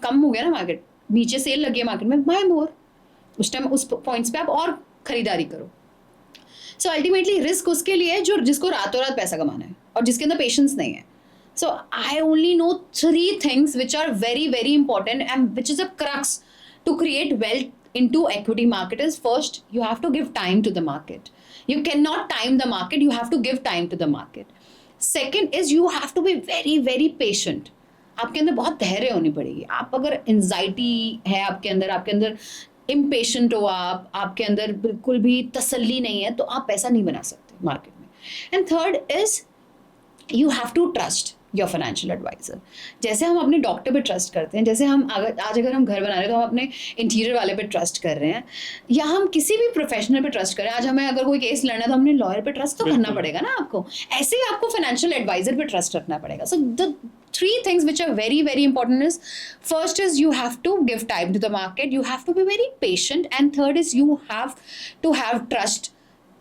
कम हो गया ना मार्केट, नीचे सेल लगी है मार्केट में, बाय मोर. उस टाइम उस पॉइंट्स पे आप और खरीदारी करो. सो अल्टीमेटली रिस्क उसके लिए जो जिसको रातों रात पैसा कमाना है और जिसके अंदर पेशेंस नहीं है. So I only know 3 things which are very, very important and which is a crux to create wealth into equity market is first, you have to give time to the market. You cannot time the market, you have to give time to the market. Second is you have to be very, very patient. आपके अंदर बहुत धैर्य होनी पड़ेगी. आप अगर anxiety है आपके अंदर इम्पेशेंट हो, आपके अंदर बिल्कुल भी तसल्ली नहीं है, तो आप पैसा नहीं बना सकते मार्केट में. And third is you have to trust your financial advisor. जैसे हम अपने डॉक्टर पे ट्रस्ट करते हैं, जैसे हम अगर हम घर बना रहे हैं तो हम अपने इंटीरियर वाले पे ट्रस्ट कर रहे हैं, या हम किसी भी प्रोफेशनल पे ट्रस्ट करें. आज हमें अगर कोई केस लड़ना है तो हमने लॉयर पे ट्रस्ट तो करना पड़ेगा ना आपको. ऐसे ही आपको फाइनेंशियल एडवाइजर पे ट्रस्ट रखना पड़ेगा. So the 3 things which are very, very important is, first is you have to give time to the market, you have to be very patient, and third is you have to have trust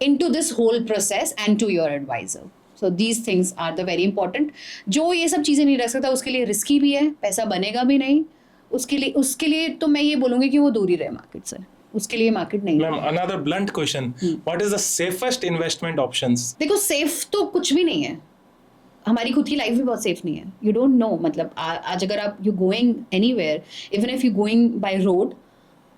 into this whole process and to your advisor. So these things are the very important. जो ये सब चीज़ें नहीं रख सकता उसके लिए risky भी है, पैसा बनेगा भी नहीं. उसके लिए तो मैं ये बोलूँगी कि वो दूर ही रहे मार्केट से. उसके लिए मार्केट नहीं है. Ma'am, another blunt question, what is the safest investment options? देखो सेफ तो कुछ भी नहीं है. हमारी खुद की लाइफ भी बहुत सेफ नहीं है. You don't know. मतलब आज अगर आप you going anywhere, even if you going by road,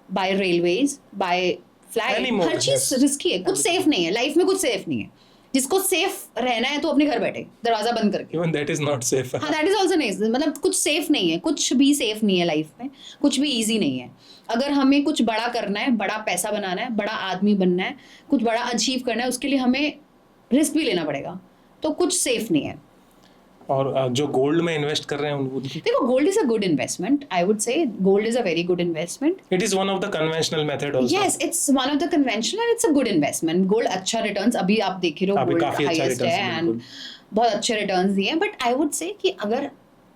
by railways, by flight, हर चीज रिस्की है. कुछ सेफ नहीं है लाइफ में, कुछ सेफ नहीं है. जिसको सेफ रहना है तो अपने घर बैठे दरवाजा बंद करके. Even that is not safe. हाँ, दैट इज ऑल्सो नहीं. मतलब कुछ सेफ नहीं है, कुछ भी सेफ नहीं है लाइफ में, कुछ भी ईजी नहीं है. अगर हमें कुछ बड़ा करना है, बड़ा पैसा बनाना है, बड़ा आदमी बनना है, कुछ बड़ा अचीव करना है, उसके लिए हमें रिस्क भी लेना पड़ेगा. तो कुछ सेफ नहीं है. और जो गोल्ड में इन्वेस्ट कर रहे हैं उनको देखो, gold is a good investment. I would say gold is a very good investment. It is one of the conventional method also. Yes, it's one of the conventional and it's a good investment. Gold अच्छा returns अभी आप देख रहे हो, gold highest है and बहुत अच्छे returns दिए हैं. बट आई वुड से कि अगर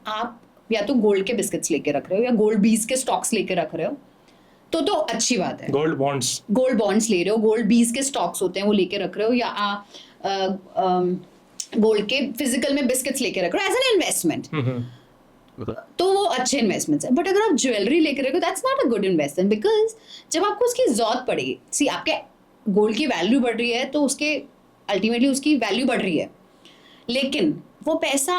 आप या तो गोल्ड के बिस्किट्स लेके रख रहे हो या गोल्ड बीज के स्टॉक्स लेके रख रहे हो तो अच्छी बात है. गोल्ड बॉन्ड्स ले रहे हो, गोल्ड बीज के स्टॉक्स होते हैं वो लेके रख रहे हो, या गोल्ड के फिजिकल में बिस्किट्स लेके रख रहे हो एज एन इन्वेस्टमेंट, तो वो अच्छे इन्वेस्टमेंट्स है. बट अगर आप ज्वेलरी लेके रखो that's not a good investment, because जब आपको उसकी जरूरत पड़ेगी, सी आपके गोल्ड की वैल्यू बढ़ रही है तो उसके अल्टीमेटली उसकी वैल्यू बढ़ रही है, लेकिन वो पैसा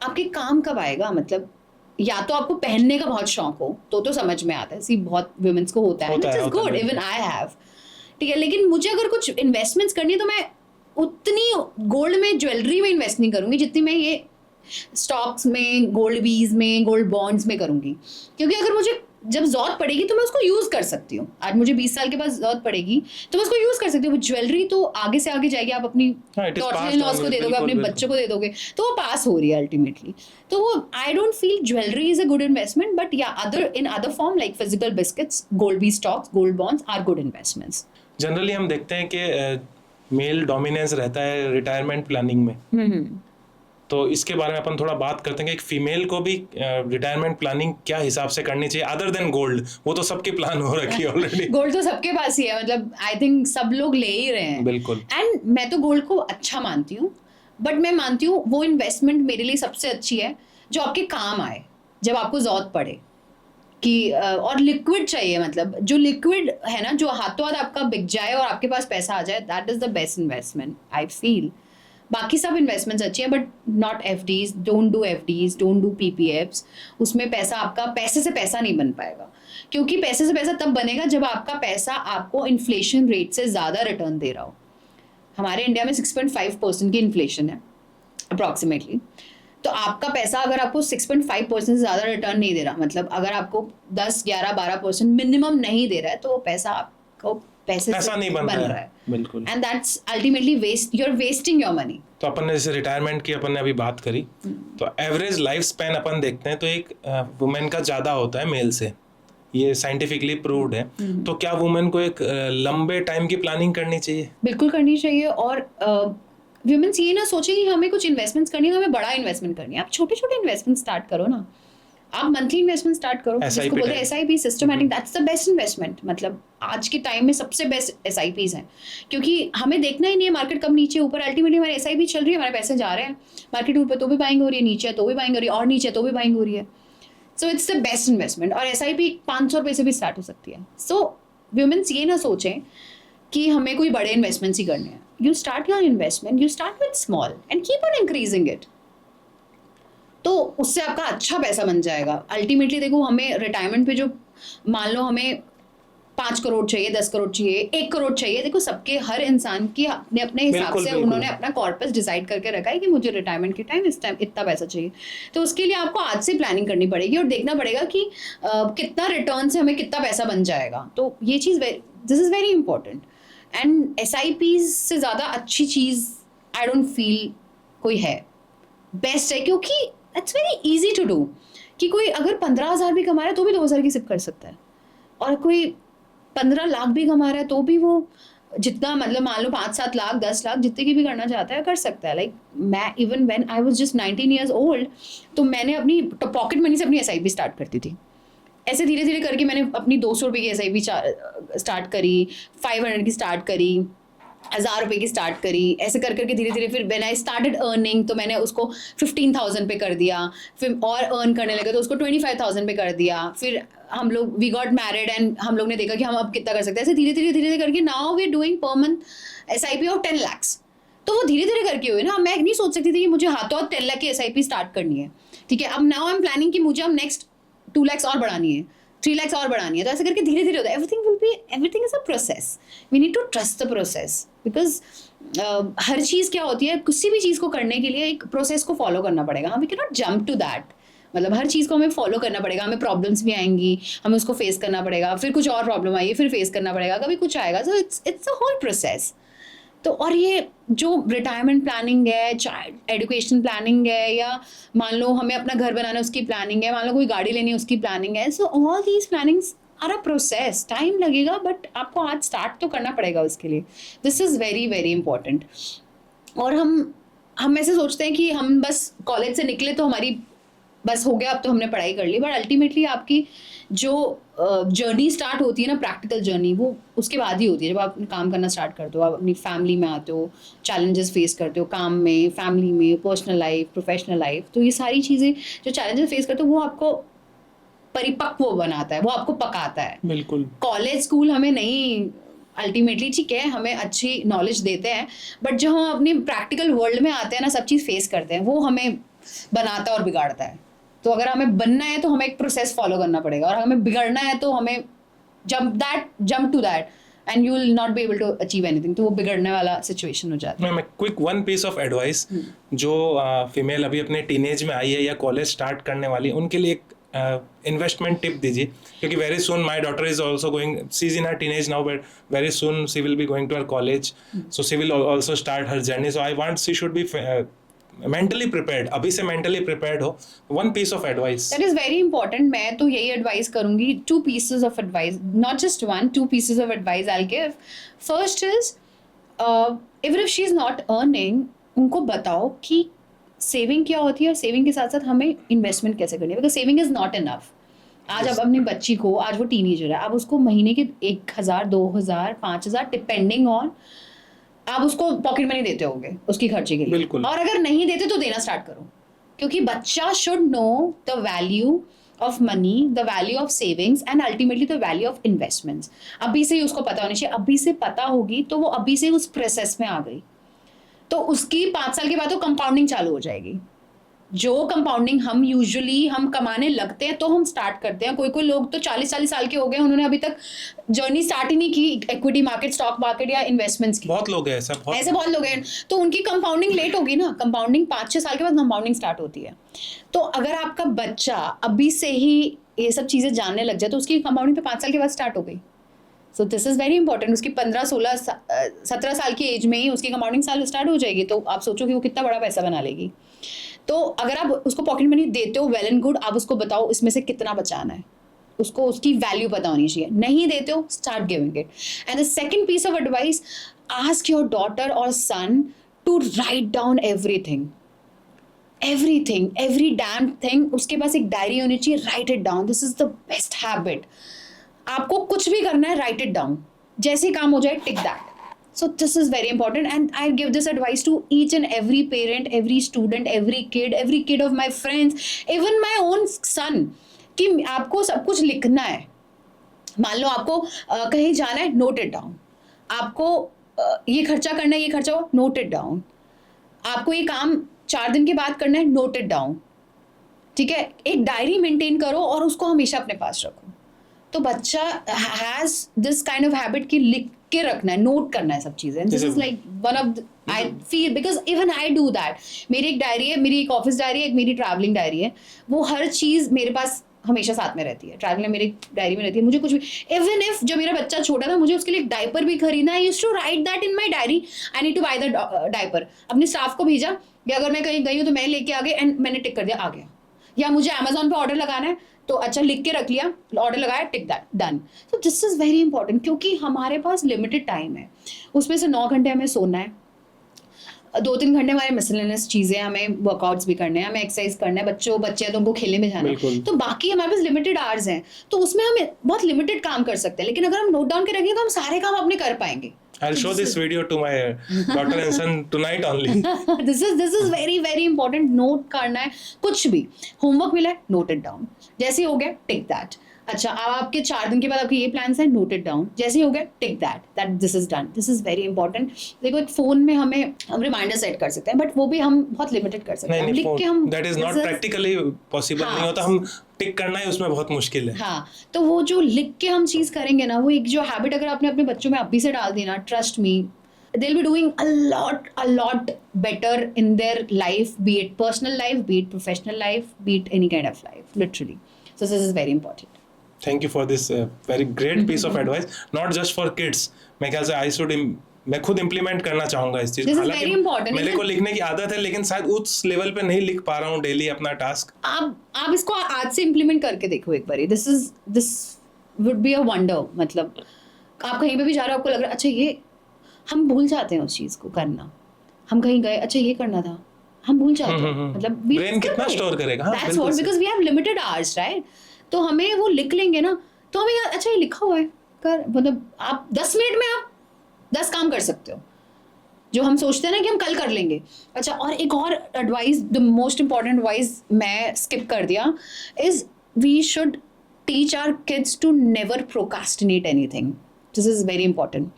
आपके काम कब आएगा? मतलब या तो आपको पहनने का बहुत शौक हो तो समझ में आता है. सी बहुत वुमेन्स को होता है, which is good, even I have, ठीक है. लेकिन मुझे अगर कुछ इन्वेस्टमेंट्स करनी है तो मैं उतनी गोल्ड में, ज्वेलरी में इन्वेस्ट नहीं करूंगी जितनी मैं ये स्टॉक्स में, गोल्ड बीज में, गोल्ड बॉन्ड्स में करूंगी. क्योंकि अगर मुझे जब जरूरत पड़ेगी तो मैं उसको यूज कर सकती हूँ। आज मुझे 20 साल के बाद जरूरत पड़ेगी तो मैं उसको यूज कर सकती हूँ। ज्वेलरी तो आगे से आगे जाएगी, आप अपनी हाँ, it is daughter passed in laws on, को दे दोगे, बिल्कुल, अपने बिल्कुल। बच्चों को दे दोगे, तो वो पास हो रही है अल्टीमेटली। तो वो I don't feel jewellery is a good investment, but या other form like physical biscuits, gold B stocks, gold bonds are good investments. Generally हम देखते हैं कि मेल डोमिनेंस रहता है रिटायरमेंट प्लानिंग में, तो इसके बारे में अपन थोड़ा बात करते हैं कि एक फीमेल को भी रिटायरमेंट प्लानिंग क्या हिसाब से करनी चाहिए अदर देन गोल्ड। वो तो सबकी प्लान हो रखी है ऑलरेडी। गोल्ड तो सबके पास ही है, मतलब आई थिंक सब लोग ले ही रहे हैं। बिल्कुल। एंड मैं तो गोल्ड को अच्छा मानती हूँ, बट मैं मानती हूँ वो इन्वेस्टमेंट मेरे लिए सबसे अच्छी है जो आपके काम आए जब आपको जरूरत पड़े कि और लिक्विड चाहिए, मतलब जो लिक्विड है ना, जो हाथों हाथ आपका बिक जाए और आपके पास पैसा आ जाए, that is the best investment I feel. बाकी सब इन्वेस्टमेंट्स अच्छी हैं, but not FDs, don't do FDs, don't do PPFs. उसमें पैसा आपका पैसे से पैसा नहीं बन पाएगा, क्योंकि पैसे से पैसा तब बनेगा जब आपका पैसा आपको इन्फ्लेशन रेट से ज़्यादा रिटर्न दे रहा हो। हमारे इंडिया में 6.5% की इन्फ्लेशन है अप्रॉक्सीमेटली। तो आपका पैसा अगर आपको 6.5% से ज़्यादा रिटर्न नहीं दे रहा, मतलब अगर आपको 10, 11, 12% मिनिमम नहीं दे रहा है, तो वो पैसा आपको पैसा नहीं बन रहा है। बिल्कुल। And that's ultimately waste, you are wasting your money. तो अपन ने जैसे रिटायरमेंट की अपन ने अभी बात करी, तो एवरेज लाइफ स्पैन अपन देखते हैं तो एक वुमेन का ज़्यादा होता है मेल से, ये साइंटिफिकली प्रूव्ड है। तो क्या वुमेन को एक लंबे टाइम की प्लानिंग करनी चाहिए? बिल्कुल करनी चाहिए। और वुमेन्स ये ना सोचे कि हमें कुछ इन्वेस्टमेंट्स करनी है, हमें बड़ा इन्वेस्टमेंट करनी है। आप छोटे छोटे इन्वेस्टमेंट स्टार्ट करो ना, आप मंथली इन्वेस्टमेंट स्टार्ट करो, जिसको बोलते हैं SIP, systematic, that's the best investment. मतलब आज के टाइम में सबसे बेस्ट SIPs हैं, क्योंकि हमें देखना ही नहीं है मार्केट कब नीचे ऊपर, अल्टीमेटली हमारे SIP चल रही है, हमारे पैसे जा रहे हैं, मार्केट ऊपर तो भी बाइंग हो रही है, नीचे है तो भी बाइंग हो रही है, और नीचे है तो भी बाइंग हो रही है। So it's the best investment. और SIP 500 रुपये से भी स्टार्ट हो सकती है। सो वुमेन्स ये ना सोचें कि हमें कोई बड़े इन्वेस्टमेंट्स ही करने हैं। You start your investment, you start with small and keep on increasing it, तो उससे आपका अच्छा पैसा बन जाएगा। अल्टीमेटली देखो, हमें रिटायरमेंट पे जो मान लो हमें 5 करोड़ चाहिए, 10 करोड़ चाहिए, 1 करोड़ चाहिए, देखो सबके हर इंसान की अपने अपने हिसाब से उन्होंने अपना कॉर्पस डिसाइड करके रखा है कि मुझे रिटायरमेंट के टाइम इस टाइम इतना पैसा चाहिए। तो उसके लिए आपको आज से प्लानिंग करनी पड़ेगी और देखना पड़ेगा कि कितना रिटर्न से हमें कितना पैसा बन जाएगा। तो ये चीज़, this is very important. And SIPs से ज़्यादा अच्छी चीज़ आई डोंट फील कोई है, बेस्ट है, क्योंकि it's very easy to do. कि कोई अगर 15,000 भी कमा रहा है तो भी 2,000 की सिप कर सकता है, और कोई 15 लाख भी कमा रहा है तो भी वो जितना, मतलब मान लो 5-7 लाख, 10 लाख, जितने की भी करना चाहता है कर सकता है। लाइक मैं even when I was just 19 years old, तो मैंने अपनी पॉकेट मनी से अपनी SIP स्टार्ट करती थी। ऐसे धीरे धीरे करके मैंने अपनी 200 रुपये की SIP स्टार्ट करी, 500 की स्टार्ट करी, 1,000 रुपये की स्टार्ट करी, ऐसे कर करके धीरे धीरे फिर व्हेन आई स्टार्टेड अर्निंग तो मैंने उसको 15,000 पे कर दिया, फिर और अर्न करने लगे तो उसको 25,000 पे कर दिया। फिर हम लोग वी गॉट मैरिड एंड हम लोग ने देखा कि हम अब कितना कर सकते हैं। ऐसे धीरे धीरे करके now we are doing per month SIP of 10 lakhs। तो वो धीरे धीरे करके हुई ना। मैं नहीं सोच सकती थी कि मुझे हाथों हाथ 10 लाख की SIP स्टार्ट करनी है, ठीक है। अब नाउ आई एम प्लानिंग कि मुझे अब नेक्स्ट 2 lakhs और बढ़ानी है, 3 lakhs और बढ़ानी है। तो ऐसे करके धीरे धीरे होता है। Everything is a process, we need to trust the process, because हर चीज़ क्या होती है, किसी भी चीज़ को करने के लिए एक प्रोसेस को फॉलो करना पड़ेगा। We can not jump to that, मतलब हर चीज़ को हमें फॉलो करना पड़ेगा। हमें प्रॉब्लम्स भी आएंगी, हमें उसको फेस करना पड़ेगा, फिर कुछ और प्रॉब्लम आएगी, फिर फेस करना पड़ेगा, कभी कुछ आएगा। So it's a whole process. तो और ये जो रिटायरमेंट प्लानिंग है, चाइल्ड एजुकेशन प्लानिंग है, या मान लो हमें अपना घर बनाना है उसकी प्लानिंग है, मान लो कोई गाड़ी लेनी है उसकी प्लानिंग है। So all these plannings are a process, time लगेगा, बट आपको आज स्टार्ट तो करना पड़ेगा उसके लिए। This is very very important. और हम ऐसे सोचते हैं कि हम बस कॉलेज से निकले तो हमारी बस हो गया, अब तो हमने पढ़ाई कर ली, बट अल्टीमेटली आपकी जो जर्नी स्टार्ट होती है ना, प्रैक्टिकल जर्नी, वो उसके बाद ही होती है। जब आप काम करना स्टार्ट करते हो, आप अपनी फैमिली में आते हो, चैलेंजेस फेस करते हो काम में, फैमिली में, पर्सनल लाइफ, प्रोफेशनल लाइफ। तो ये सारी चीज़ें जो चैलेंजेस फेस करते हो वो आपको परिपक्व बनाता है, वो आपको पकाता है। बिल्कुल। कॉलेज स्कूल हमें नहीं, अल्टीमेटली ठीक है हमें अच्छी नॉलेज देते हैं, बट जो हम अपनी प्रैक्टिकल वर्ल्ड में आते हैं ना, सब चीज़ फेस करते हैं, वो हमें बनाता है और बिगाड़ता है। तो अगर हमें बनना है तो हमें एक प्रोसेस फॉलो करना पड़ेगा, और हमें बिगड़ना है तो हमें jump to that and you will not be able to achieve anything. तो वो बिगड़ने वाला सिचुएशन हो जाता है। मैं quick one piece of advice जो फीमेल अभी अपने टीनेज में आई है या कॉलेज स्टार्ट करने वाली है, उनके लिए एक इन्वेस्टमेंट टिप दीजिए, क्योंकि very soon my daughter is also going, she is in her teenage now, but very soon she will be going to her college, so she will also start her journey, so I want she should be mentally prepared, अभी से mentally prepared हो. One piece of advice. That is very important. मैं तो यही advise करूँगी. 2 pieces of advice, not just one, 2 pieces of advice I'll give. First is, even if she is not earning, उनको बताओ कि सेविंग क्या होती है और सेविंग के साथ साथ हमें इन्वेस्टमेंट कैसे करनी है, because saving is not enough. आज अब अपनी बच्ची को, आज वो टीनेजर है, आप उसको महीने के 1,000, 2,000, 5,000 डिपेंडिंग ऑन, आप उसको पॉकेट मनी देते होगे उसकी खर्चे के लिए. बिल्कुल. और अगर नहीं देते तो देना स्टार्ट करो, क्योंकि बच्चा should know the value of money, the value of savings and ultimately the value of investments. अभी से ही उसको पता होनी चाहिए. अभी से पता होगी तो वो अभी से उस प्रोसेस में आ गई, तो उसकी 5 साल के बाद तो कंपाउंडिंग चालू हो जाएगी. जो कंपाउंडिंग हम यूजुअली हम कमाने लगते हैं तो हम स्टार्ट करते हैं. कोई कोई लोग तो 40-40 साल के हो गए, उन्होंने अभी तक जर्नी स्टार्ट ही नहीं की इक्विटी मार्केट, स्टॉक मार्केट या इन्वेस्टमेंट्स की. बहुत लोग हैं ऐसे बहुत लोग हैं. तो उनकी कंपाउंडिंग लेट होगी ना. कंपाउंडिंग 5-6 साल के बाद कंपाउंडिंग स्टार्ट होती है. तो अगर आपका बच्चा अभी से ही ये सब चीज़ें जानने लग जाए तो उसकी कंपाउंडिंग तो 5 साल के बाद स्टार्ट हो गई. So this is very important. उसकी 15, 16, 17 साल की एज में ही उसकी कंपाउंडिंग साल स्टार्ट हो जाएगी. तो आप सोचो कि वो कितना बड़ा पैसा बना लेगी. तो अगर आप उसको पॉकेट मनी देते हो, वेल एंड गुड, आप उसको बताओ इसमें से कितना बचाना है, उसको उसकी वैल्यू पता होनी चाहिए. नहीं देते हो, start giving it. And the second piece of advice, ask your daughter और son to write down everything, every damn thing. उसके पास एक डायरी होनी चाहिए. Write it down. This is the best habit. आपको कुछ भी करना है, राइट इट डाउन. जैसे ही काम हो जाए, टिक that. So this is very important, and I give this advice to each and every parent, every student, every kid of my friends, even my own son, कि आपको सब कुछ लिखना है. मान लो आपको कहीं जाना है, नोट इट डाउन. आपको ये खर्चा करना है, ये खर्चा हो, नोट इट डाउन. आपको ये काम 4 दिन के बाद करना है, नोट इट डाउन. ठीक है, एक डायरी मेंटेन करो और उसको हमेशा अपने पास रखो. तो बच्चा has this kind of habit कि लिख के रखना है, नोट करना है सब चीजें. This is like one of I feel, because even I do that. मेरी एक डायरी है, मेरी एक ऑफिस डायरी है, एक मेरी ट्रैवलिंग डायरी है. वो हर चीज मेरे पास हमेशा साथ में रहती है. ट्रैवलिंग मेरी डायरी में रहती है. मुझे कुछ भी, इवन इफ जब मेरा बच्चा छोटा था, मुझे उसके लिए डायपर भी खरीदना, I used to write that in my diary. I need to buy the diaper. अपने स्टाफ को भेजा कि अगर मैं कहीं गई हूँ तो मैं लेके आ गई, एंड मैंने टिक कर दिया, आ गया. या मुझे अमेजोन पे ऑर्डर लगाना है तो अच्छा लिख के रख लिया, ऑर्डर लगाया, tick that, done. So this is very important, क्योंकि हमारे पास लिमिटेड टाइम है. उसमें से 9 घंटे हमें सोना है, 2-3 घंटे हमारे मिसलेनियस चीज़ें, हमें वर्कआउट्स भी करने हैं, हमें एक्सरसाइज करना है. बच्चे हैं तो उनको खेलने में जाना है. तो बाकी हमारे पास लिमिटेड आवर्स हैं, तो उसमें हम बहुत लिमिटेड काम कर सकते हैं. लेकिन अगर हम नोट डाउन के रखेंगे तो हम सारे काम अपने कर पाएंगे. I'll show this video to my daughter and son tonight only. This is very very important. Note करना है. कुछ भी होमवर्क मिला है, नोट इट डाउन. जैसे हो गया, टिक दैट. अच्छा, अब आपके 4 दिन के बाद आपके ये प्लान्स हैं, नोट इट डाउन. जैसे ही हो गया, tick that this is done. This is very important. देखो, एक फोन में हम रिमाइंडर सेट कर सकते हैं, बट वो भी हम बहुत लिमिटेड कर सकते हैं. लिख के हम, that is not practically possible. नहीं होता. हम टिक करना है, उसमें बहुत मुश्किल है. हाँ, तो वो जो लिख के हम चीज करेंगे ना, वो एक जो हैबिट अगर आपने अपने बच्चों में अभी से डाल दी ना, trust me, they'll be doing a lot better in their life, be it personal life, be it professional life, be it any kind of life, literally. So this is very important. Thank you for this very great piece of advice. Not just for kids. मैं ख्याल से मैं खुद implement करना चाहूंगा इस चीज. हालांकि मेरे को लिखने की आदत है, लेकिन शायद उस लेवल पे नहीं लिख पा रहा हूँ डेली अपना टास्क. आप इसको आज से इम्प्लीमेंट करके देखो एक बारी. This would be a wonder. मतलब आप कहीं पे भी जा रहे हो, आपको लग रहा है अच्छा ये, हम भूल जाते हैं उस चीज को करना. हम कहीं गए, अच्छा ये करना था, हम भूल जाते हैं. मतलब ब्रेन कितना स्टोर करेगा. That's what, because we have limited hours, right. तो हमें वो लिख लेंगे ना, तो हमें यार अच्छा ये लिखा हुआ है कर, मतलब आप 10 मिनट में आप 10 काम कर सकते हो, जो हम सोचते हैं ना कि हम कल कर लेंगे. अच्छा, और एक और advice, the most important advice मैं स्किप कर दिया, is we should teach our kids to never procrastinate anything. This is very important.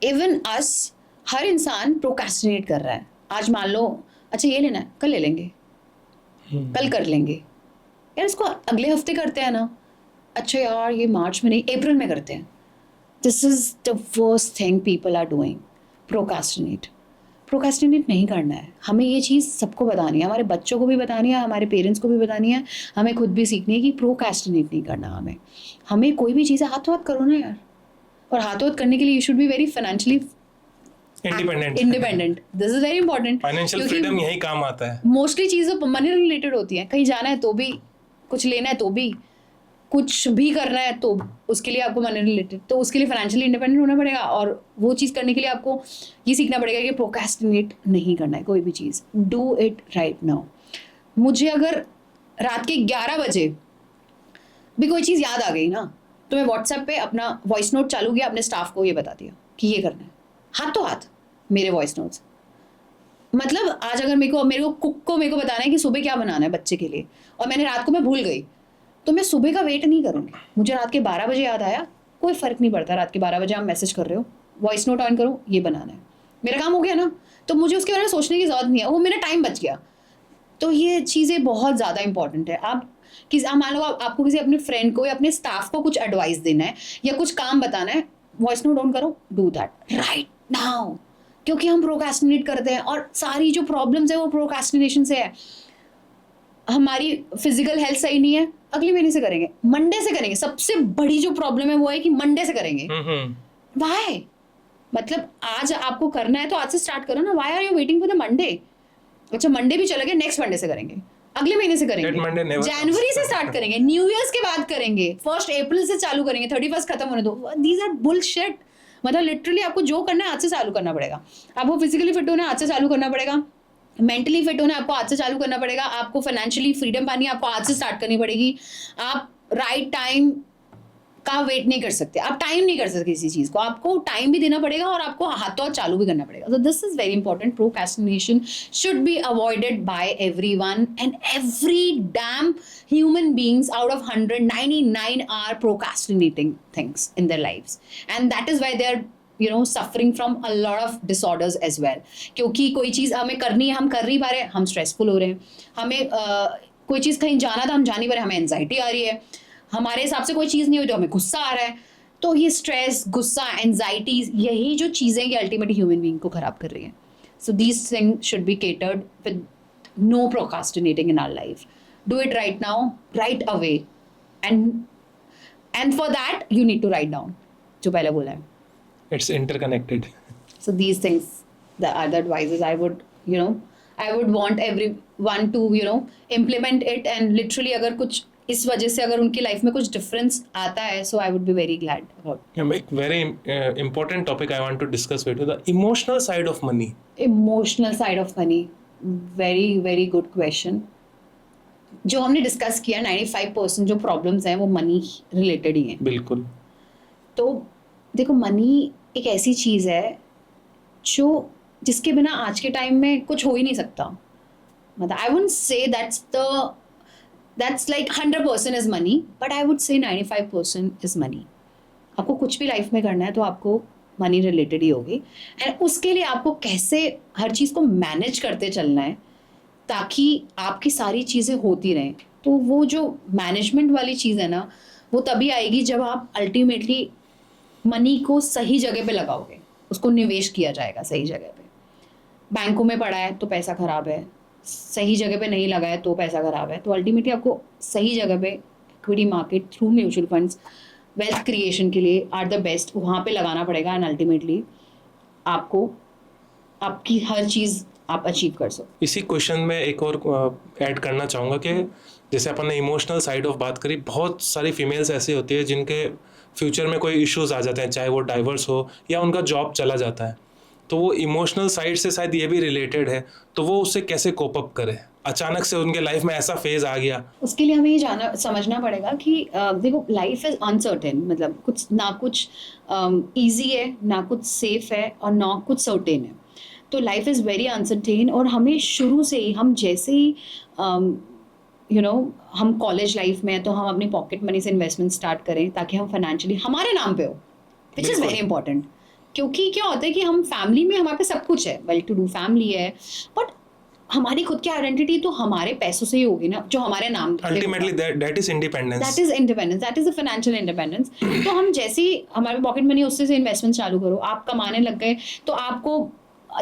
Even us, हर इंसान प्रोकास्टिनेट कर रहा है. आज मान लो अच्छा ये लेना है, कल ले लेंगे, कल कर लेंगे. यार इसको अगले हफ्ते करते हैं ना. अच्छा यार ये मार्च में नहीं, अप्रैल में करते हैं. This is the worst thing people are doing, procrastinate. Procrastinate नहीं करना है। हमें ये चीज़ सबको बतानी है, हमारे बच्चों को भी बतानी है, हमारे पेरेंट्स को भी बतानी है, हमें खुद भी सीखनी है कि प्रोक्रेस्टिनेट नहीं करना। हमें कोई भी चीज़ हाथों हाथ करो ना यार, और हाथों हाथ करने के लिए you should be very financially independent. This is very important. Financial freedom यही काम आता है। मोस्टली चीज़ें मनी रिलेटेड होती हैं, कहीं जाना है तो भी, कुछ लेना है तो भी, कुछ भी करना है तो उसके लिए आपको मनी रिलेटेड, तो उसके लिए फाइनेंशियली इंडिपेंडेंट होना पड़ेगा। और वो चीज़ करने के लिए आपको ये सीखना पड़ेगा कि प्रोक्रेस्टिनेट नहीं करना है कोई भी चीज़। Do it right now. मुझे अगर रात के 11 बजे भी कोई चीज़ याद आ गई ना, तो मैं व्हाट्सएप पे अपना वॉइस नोट चालू किया, अपने स्टाफ को ये बता दिया कि ये करना है, हाथों हाथ मेरे वॉइस नोट्स। मतलब आज अगर मेरे को कुक को मेरे को बताना है कि सुबह क्या बनाना है बच्चे के लिए, और मैंने रात को मैं भूल गई, तो मैं सुबह का वेट नहीं करूँगी। मुझे रात के 12 बजे याद आया, कोई फ़र्क नहीं पड़ता, रात के 12 बजे आप मैसेज कर रहे हो, वॉइस नोट ऑन करो, ये बनाना है, मेरा काम हो गया ना। तो मुझे उसके बारे में सोचने की ज़रूरत नहीं है, वो मेरा टाइम बच गया। तो ये चीज़ें बहुत ज़्यादा इंपॉर्टेंट है। आप मान लो आपको किसी अपने फ्रेंड को या अपने स्टाफ को कुछ एडवाइस देना है या कुछ काम बताना है, वॉइस नोट ऑन करो, डू दैट राइट नाउ। क्योंकि हम प्रोक्रेस्टिनेट करते हैं और सारी जो प्रॉब्लम्स है वो प्रोक्रेस्टिनेशन से है। हमारी फिजिकल हेल्थ सही नहीं है, अगले महीने से करेंगे, मंडे से करेंगे। सबसे बड़ी जो प्रॉब्लम है वो है कि मंडे से करेंगे। वाई? मतलब आज आपको करना है तो आज से स्टार्ट करो ना। Why are you waiting for the Monday? अच्छा मंडे भी चला गया, नेक्स्ट मंडे से करेंगे, अगले महीने से करेंगे, जनवरी से स्टार्ट करेंगे, न्यू ईयर्स के बाद करेंगे, 1 अप्रैल से चालू करेंगे, 31 खत्म होने दो। These are bullshit. मतलब लिटरली आपको जो करना है आज से चालू करना पड़ेगा। आपको फिजिकली फिट होना है आज से चालू करना पड़ेगा, मेंटली फिट होना है आपको आज से चालू करना पड़ेगा, आपको फाइनेंशियली फ्रीडम पानी है आपको आज से स्टार्ट करनी पड़ेगी। आप राइट टाइम का वेट नहीं कर सकते, आप टाइम नहीं कर सकते किसी चीज़ को, आपको टाइम भी देना पड़ेगा और आपको हाथों हाथ चालू भी करना पड़ेगा। So this is very important. Procrastination should be avoided by everyone, and every damn human beings out of 100, 99 are procrastinating things in their lives, and that is why they are suffering from a lot of disorders as well. क्योंकि कोई चीज़ हमें करनी है, हम कर नहीं पा रहे, हम स्ट्रेसफुल हो रहे हैं। हमें कोई चीज़ कहीं जाना था, हम जा नहीं पा रहे, हमें एंजाइटी आ रही है। हमारे हिसाब से कोई चीज़ नहीं हुई तो हमें गुस्सा आ रहा है। तो ये स्ट्रेस, गुस्सा, एंजाइटीज, यही जो चीज़ें ये अल्टीमेटली ह्यूमन बीइंग को ख़राब कर रही हैं। So these things should be catered with no procrastinating in our life. Do it right now, right away, and for that you need to write down, जो पहले बोला है। It's interconnected. So these things are the advices I would want everyone to implement it, and literally अगर कुछ इस वजह से अगर उनकी लाइफ में कुछ डिफरेंस आता है, so I would be very glad about. एक very important topic I want to discuss with you, the emotional side of money. Emotional side of money, very very good question. जो हमने discuss किया 95% जो problems हैं वो money related ही हैं। बिल्कुल। तो देखो मनी एक ऐसी चीज़ है जो जिसके बिना आज के टाइम में कुछ हो ही नहीं सकता। मतलब I wouldn't say that's like 100% is money, but I would say 95% is money. आपको कुछ भी लाइफ में करना है तो आपको मनी रिलेटेड ही होगी, एंड उसके लिए आपको कैसे हर चीज़ को मैनेज करते चलना है ताकि आपकी सारी चीज़ें होती रहें। तो वो जो मैनेजमेंट वाली चीज़ है ना, वो तभी आएगी जब आप अल्टीमेटली मनी को सही जगह पे लगाओगे, उसको निवेश किया जाएगा सही जगह पे। बैंकों में पड़ा है तो पैसा ख़राब है, सही जगह पे नहीं लगा है तो पैसा ख़राब है। तो अल्टीमेटली आपको सही जगह पे equity market through mutual funds wealth creation के लिए आर द बेस्ट, वहाँ पे लगाना पड़ेगा, एंड अल्टीमेटली आपको आपकी हर चीज़ आप अचीव कर सको। इसी क्वेश्चन में एक और ऐड करना चाहूँगा कि जैसे अपन ने इमोशनल साइड ऑफ बात करी, बहुत सारी फीमेल्स ऐसी होती है जिनके फ्यूचर में कोई इश्यूज आ जाते हैं, चाहे वो डाइवर्स हो या उनका जॉब चला जाता है, तो वो इमोशनल साइड से शायद ये भी रिलेटेड है, तो वो उससे कैसे कोप अप करे। अचानक से उनके लाइफ में ऐसा फेज आ गया, उसके लिए हमें ये समझना पड़ेगा कि देखो लाइफ इज अनसर्टेन, मतलब कुछ ईजी है ना, कुछ सेफ है और ना कुछ सर्टेन है। तो लाइफ इज़ वेरी अनसर्टेन, और हमें शुरू से ही हम जैसे ही हम कॉलेज लाइफ में हैं तो हम अपनी पॉकेट मनी से इन्वेस्टमेंट स्टार्ट करें ताकि हम फाइनेंशियली हमारे नाम पे हो, विच इज़ वेरी इंपॉर्टेंट। क्योंकि क्या होता है कि हम फैमिली में हमारे पे सब कुछ है, वेल टू डू फैमिली है, बट हमारी खुद की आइडेंटिटी तो हमारे पैसों से ही होगी ना, जो हमारे नाम ultimately that is independence, that is a financial independence. तो हम जैसे ही हमारे पॉकेट मनी उससे से इन्वेस्टमेंट चालू करो, आप कमाने लग गए तो आपको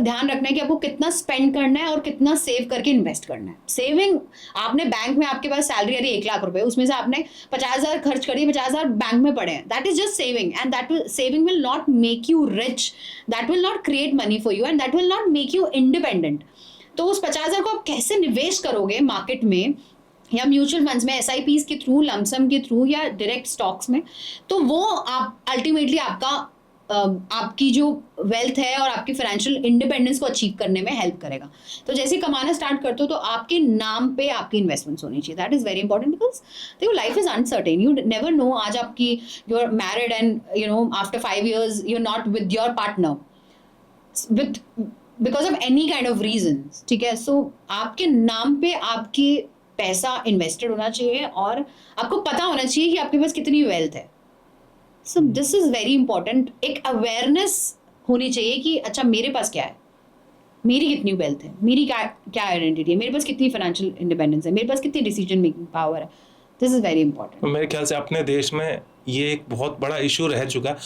ध्यान रखना है कि आपको कितना स्पेंड करना है और कितना सेव करके इन्वेस्ट करना है. सेविंग, आपने बैंक में आपके पास सैलरी आ रही है 1 लाख रुपए, उसमें से आपने 50,000 खर्च कर दिए, 50,000 बैंक में पड़े हैं, that is just saving, and that saving will not make you rich, that will not create money for you, and that will not make you independent. तो उस 50,000 को आप कैसे निवेश करोगे मार्केट में या म्यूचुअल फंड्स में, एसआईपीज के थ्रू, लमसम के थ्रू या डायरेक्ट स्टॉक्स में, तो वो आप अल्टीमेटली आपकी जो वेल्थ है और आपकी फाइनेंशियल इंडिपेंडेंस को अचीव करने में हेल्प करेगा. तो जैसे कमाना स्टार्ट करते हो तो आपके नाम पे आपकी इन्वेस्टमेंट्स होनी चाहिए. That is very important, because देखो life is uncertain, you never know. आज आपकी you are married and you know after 5 years you are not with your partner with because of any kind of reason. ठीक है, सो आपके नाम पे आपकी पैसा इन्वेस्टेड होना चाहिए और आपको पता होना चाहिए कि आपके पास कितनी वेल्थ है. सो दिस इज वेरी इंपॉर्टेंट. एक अवेयरनेस होनी चाहिए कि अच्छा मेरे पास क्या है, मेरी कितनी वेल्थ है, मेरी क्या आइडेंटिटी है, मेरे पास कितनी फाइनेंशियल इंडिपेंडेंस है, मेरे पास कितनी डिसीजन मेकिंग पावर है. This is very important. मेरे ख्याल से अपने देश में ये एक बहुत बड़ा इशू रह चुका है.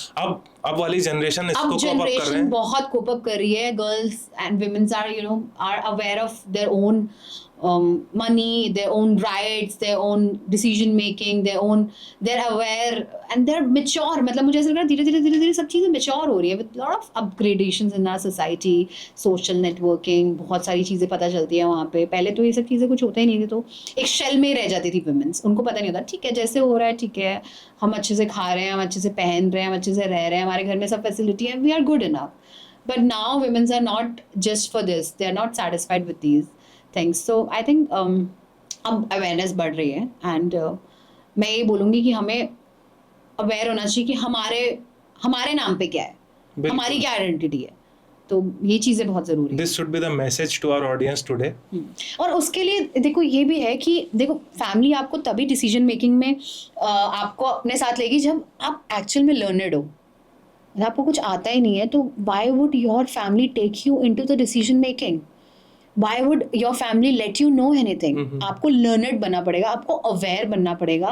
अब वाली जनरेशन इसको अब कोप अप कर रहे जनरेशन हैं. बहुत कोप अप कर रही है. Girls and womens are you know are aware of their own money, their own rights, their own decision making, they're aware and they're mature. मतलब मुझे ऐसा लग रहा है धीरे-धीरे सब चीज़ें mature हो रही है with lot of upgradations in our society, social networking, बहुत सारी चीज़ें पता चलती है वहाँ पे. पहले तो ये सब चीज़ें कुछ होता ही नहीं थी, तो एक शेल में रह जाती थी women's. उनको पता नहीं होता, ठीक है जैसे हो रहा है ठीक है, हम अच्छे से खा रहे हैं, हम अच्छे से पहन रहे हैं, हम अच्छे से रह रहे हैं, हमारे घर में सब फैसिलिटी है, we are good enough. But now women's are not just for this, they are not satisfied with these things. So I think अब अवेयरनेस बढ़ रही है एंड मैं ये बोलूँगी कि हमें अवेयर होना चाहिए कि हमारे नाम पे क्या है, हमारी क्या आइडेंटिटी है. तो ये चीज़ें बहुत ज़रूरी है. This should be the message to our audience today. और उसके लिए देखो ये भी है कि देखो फैमिली आपको तभी डिसीजन मेकिंग में आपको अपने साथ लेगी जब आप एक्चुअल में लर्नड हो. अगर आपको कुछ आता ही नहीं है तो why would your family take you into the decision making? Why would your family let you know anything? आपको लर्नड बनना पड़ेगा, आपको अवेयर बनना पड़ेगा.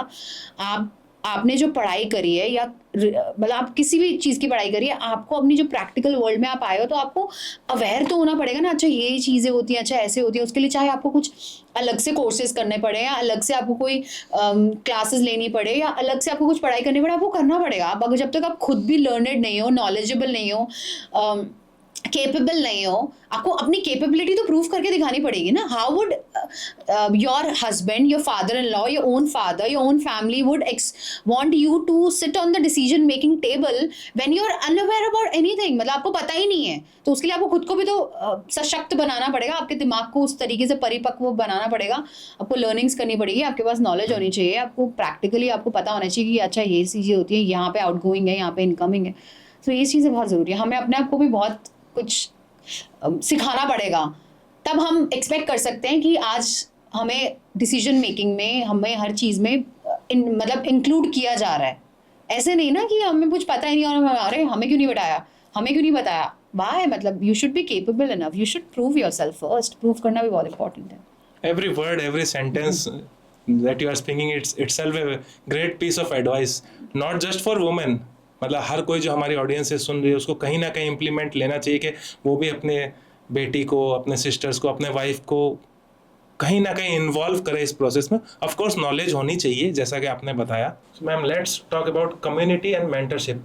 आपने जो पढ़ाई करी है या मतलब आप किसी भी चीज़ की पढ़ाई करी है, आपको अपनी जो प्रैक्टिकल वर्ल्ड में आप आए हो तो आपको अवेयर तो होना पड़ेगा ना. अच्छा ये चीज़ें होती हैं, अच्छा ऐसे होती हैं. उसके लिए चाहे आपको कुछ अलग से कोर्सेज करने पड़े या अलग से आपको कोई क्लासेस लेनी पड़े या अलग से आपको कुछ पढ़ाई करनी पड़े, आपको करना पड़ेगा. आप अगर जब तक आप खुद भी लर्नड नहीं हो, नॉलेजेबल नहीं हो, केपेबल नहीं हो, आपको अपनी केपेबिलिटी तो प्रूव करके दिखानी पड़ेगी ना. How would your husband, your father in law, your own father, your own family would want you to sit on the decision making table when you are unaware about anything? मतलब आपको पता ही नहीं है, तो उसके लिए आपको खुद को भी तो सशक्त बनाना पड़ेगा, आपके दिमाग को उस तरीके से परिपक्व बनाना पड़ेगा, आपको लर्निंग्स करनी पड़ेगी, आपके पास नॉलेज होनी चाहिए, आपको प्रैक्टिकली आपको पता होना चाहिए कि अच्छा ये चीज़ें होती है, यहाँ पे आउटगोइंग है, यहाँ पे इनकमिंग है. तो ये चीज़ें बहुत ज़रूरी है. हमें अपने आप को भी बहुत कुछ सिखाना पड़ेगा, तब हम एक्सपेक्ट कर सकते हैं कि आज हमें डिसीजन मेकिंग में, हमें हर चीज़ में मतलब इंक्लूड किया जा रहा है. ऐसे नहीं ना कि हमें कुछ पता ही नहीं और अरे हमें क्यों नहीं बताया. वाह, मतलब you should be capable enough, you should prove yourself first. Prove करना भी बहुत इंपॉर्टेंट है. Every word, every sentence that you are speaking, it's itself a great piece of advice, not just for women. मतलब हर कोई जो हमारी audience से सुन रही है उसको कहीं ना कहीं इम्प्लीमेंट लेना चाहिए कि वो भी अपने बेटी को, अपने सिस्टर्स को, अपने वाइफ को कहीं ना कहीं इन्वॉल्व करे इस प्रोसेस में. ऑफ कोर्स नॉलेज होनी चाहिए जैसा कि आपने बताया. Ma'am, let's talk about community and mentorship.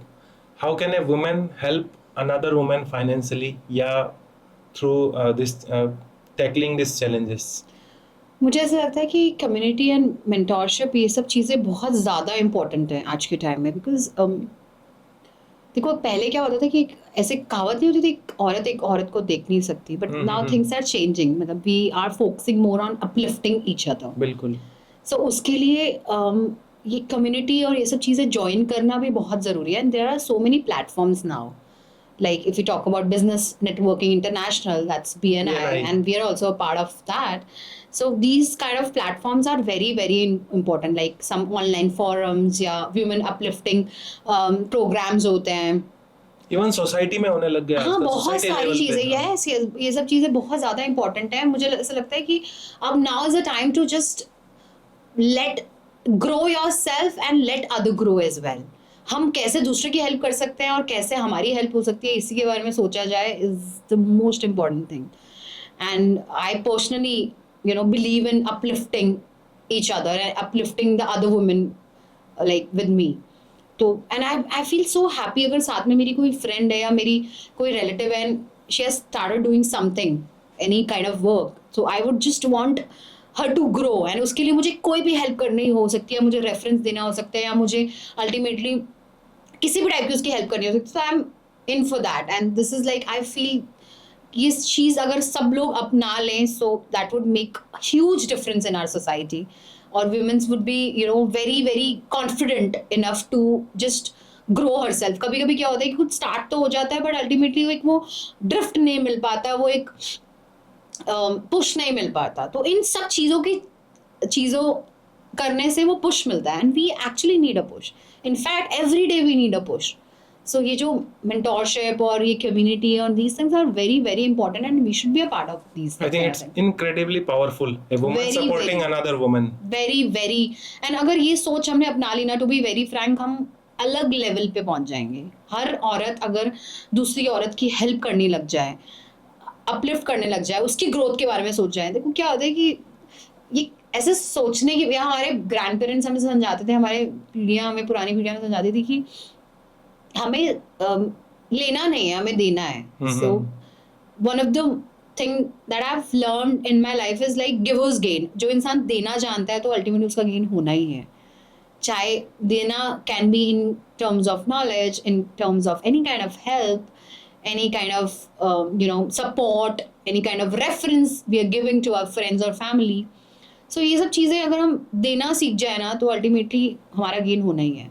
How can a women help another women financially या through this tackling this challenges? मुझे ऐसा लगता है कि कम्युनिटी एंड मेंटोरशिप ये सब चीज़ें बहुत ज़्यादा इम्पोर्टेंट हैं आज के टाइम में. बिकॉज देखो पहले क्या होता था कि ऐसे कहावत नहीं होती थी, एक औरत को देख नहीं सकती. But now things are changing. मतलब we are focusing more on uplifting each other. बिल्कुल. सो उसके लिए ये कम्युनिटी और ये सब चीज़ें ज्वाइन करना भी बहुत ज़रूरी है. And there are so many platforms now. Like if you talk about Business Networking International, that's BNI, and we are also a part of that. So these kind of platforms are very, very important. Like some online forums या women uplifting programs होते हैं. Even society में होने लग गया. हाँ, बहुत सारी चीज़ें. यस, ये सब चीज़ें बहुत ज़्यादा इंपॉर्टेंट है. मुझे ऐसा लगता है कि अब now is a time to just let grow yourself and let other grow as well. हम कैसे दूसरे की हेल्प कर सकते हैं और कैसे हमारी हेल्प हो सकती है, इसी के बारे में सोचा जाए is the most important thing. And I personally, believe in uplifting each other and uplifting the other women, like with me. तो and I feel so happy अगर साथ में मेरी कोई friend है या मेरी कोई relative है and she has started doing something, any kind of work, so I would just want her to grow. and उसके लिए मुझे कोई भी help करनी हो सकती है, मुझे reference देना हो सकता है, या मुझे ultimately किसी भी टाइप की उसकी हेल्प करनी हो सकती है, so I'm in for that. and this is like I feel ये चीज़ अगर सब लोग अपना लें, so that would make huge difference in our society, और womens would be very very confident enough to just grow her self. कभी कभी क्या होता है कि कुछ स्टार्ट तो हो जाता है बट अल्टीमेटली एक वो ड्रिफ्ट नहीं मिल पाता, वो एक पुश नहीं मिल पाता. तो इन सब चीज़ों करने से वो पुश मिलता है, and we actually need a push. In fact every day we need a push. So ये जो mentorship और ये community and these things are very very important, and we should be a part of these things. I think it's incredibly powerful. A woman Very, supporting very. another woman. very very. and अगर ये सोच हमने अपना ली ना, to be very frank, हम अलग level पे पहुंच जाएंगे. हर औरत अगर दूसरी औरत की हेल्प करने लग जाए, अपलिफ्ट करने लग जाए, उसकी ग्रोथ के बारे में सोच जाए. देखो क्या होता है कि ये ऐसे सोचने की, या हमारे ग्रैंड पेरेंट्स हमें समझाते थे, हमारे पीढ़ियाँ हमें पुरानी पीढ़ियाँ हमें समझाती थी कि हमें लेना नहीं है, हमें देना है. So one of the thing that I have learned in my life is like givers gain. जो इंसान देना जानता है तो अल्टीमेटली उसका गेन होना ही है. चाहे देना can be in terms of knowledge, in terms of any kind of help, any kind of support, any kind of reference we are giving to our friends or family. So ये सब चीज़ें अगर हम देना सीख जाए ना, तो अल्टीमेटली हमारा गेन होना ही है.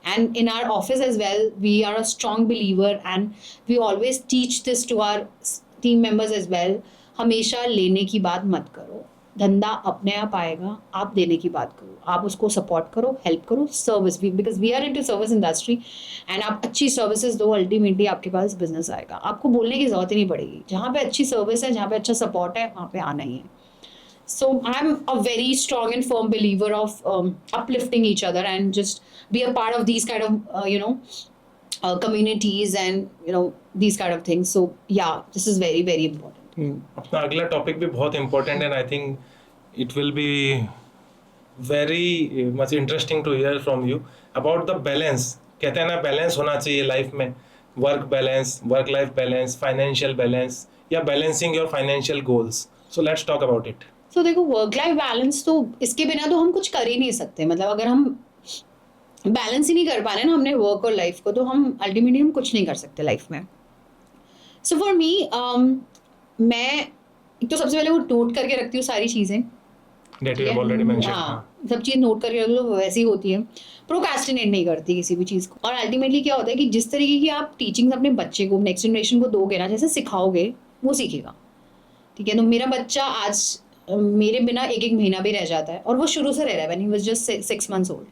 And in our office as well, we are a strong believer, and we always teach this to our team members as well. हमेशा लेने की बात मत करो, धंधा अपने आप आएगा. आप देने की बात करो, आप उसको सपोर्ट करो, हेल्प करो, सर्विस भी, because we are into service industry. And आप अच्छी सर्विसेज दो, अल्टीमेटली आपके पास बिजनेस आएगा. आपको बोलने की जरूरत ही नहीं पड़ेगी. जहाँ पे अच्छी सर्विस है, जहाँ पे अच्छा सपोर्ट है, वहाँ पे आना ही है. So I'm a very strong and firm believer of uplifting each other and just be a part of these kind of communities and these kind of things. So yeah, this is very very important. अपना अगला topic भी बहुत important है. I think it will be very much interesting to hear from you about the balance. कहते हैं ना, balance होना चाहिए लाइफ में. Work balance, work life balance, financial balance, या balancing your financial goals. So let's talk about it. तो देखो, work life balance तो इसके बिना तो हम कुछ कर ही नहीं सकते. मतलब अगर हम बैलेंस ही नहीं कर पा रहे ना हमने वर्क और लाइफ को, तो हम अल्टीमेटली हम कुछ नहीं कर सकते लाइफ में. सो फॉर मी, मैं एक तो सबसे पहले वो नोट करके रखती हूँ सारी चीज़ें. That you have already mentioned. हाँ, सब चीज़ नोट करके रख लो, वैसी होती है. प्रोक्रेस्टिनेट नहीं करती किसी भी चीज़ को. और अल्टीमेटली क्या होता है कि जिस तरीके की आप टीचिंग अपने बच्चे को, नेक्स्ट जनरेशन को दोगे ना, जैसे सिखाओगे वो सीखेगा. ठीक है, तो मेरा बच्चा आज मेरे बिना एक महीना भी रह जाता है, और वो शुरू से रह रहा है. When he was just 6 months old.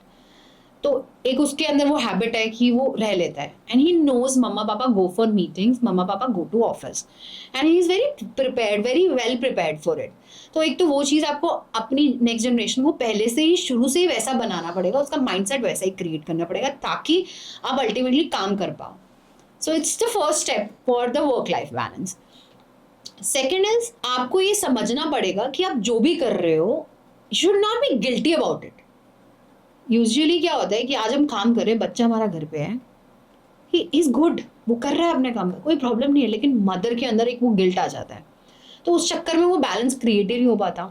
तो एक उसके अंदर वो हैबिट है कि वो रह लेता है. And he knows mamma papa go for meetings, mamma papa go to office, and he is very prepared, very well prepared for it. तो एक तो वो चीज़ आपको अपनी नेक्स्ट जनरेशन को पहले से ही, शुरू से ही वैसा बनाना पड़ेगा, उसका माइंडसेट वैसा ही क्रिएट करना पड़ेगा, ताकि आप अल्टीमेटली काम कर पाओ. So it's the first step for the work life balance. Second is, आपको ये समझना पड़ेगा कि आप जो भी कर रहे हो, you should not be guilty about it. Usually क्या होता है कि आज हम काम कर रहे हैं, बच्चा हमारा घर पे है, ही इज गुड, वो कर रहा है अपने काम का, कोई प्रॉब्लम नहीं है, लेकिन मदर के अंदर एक वो गिल्ट आ जाता है. तो उस चक्कर में वो बैलेंस क्रिएट ही नहीं हो पाता.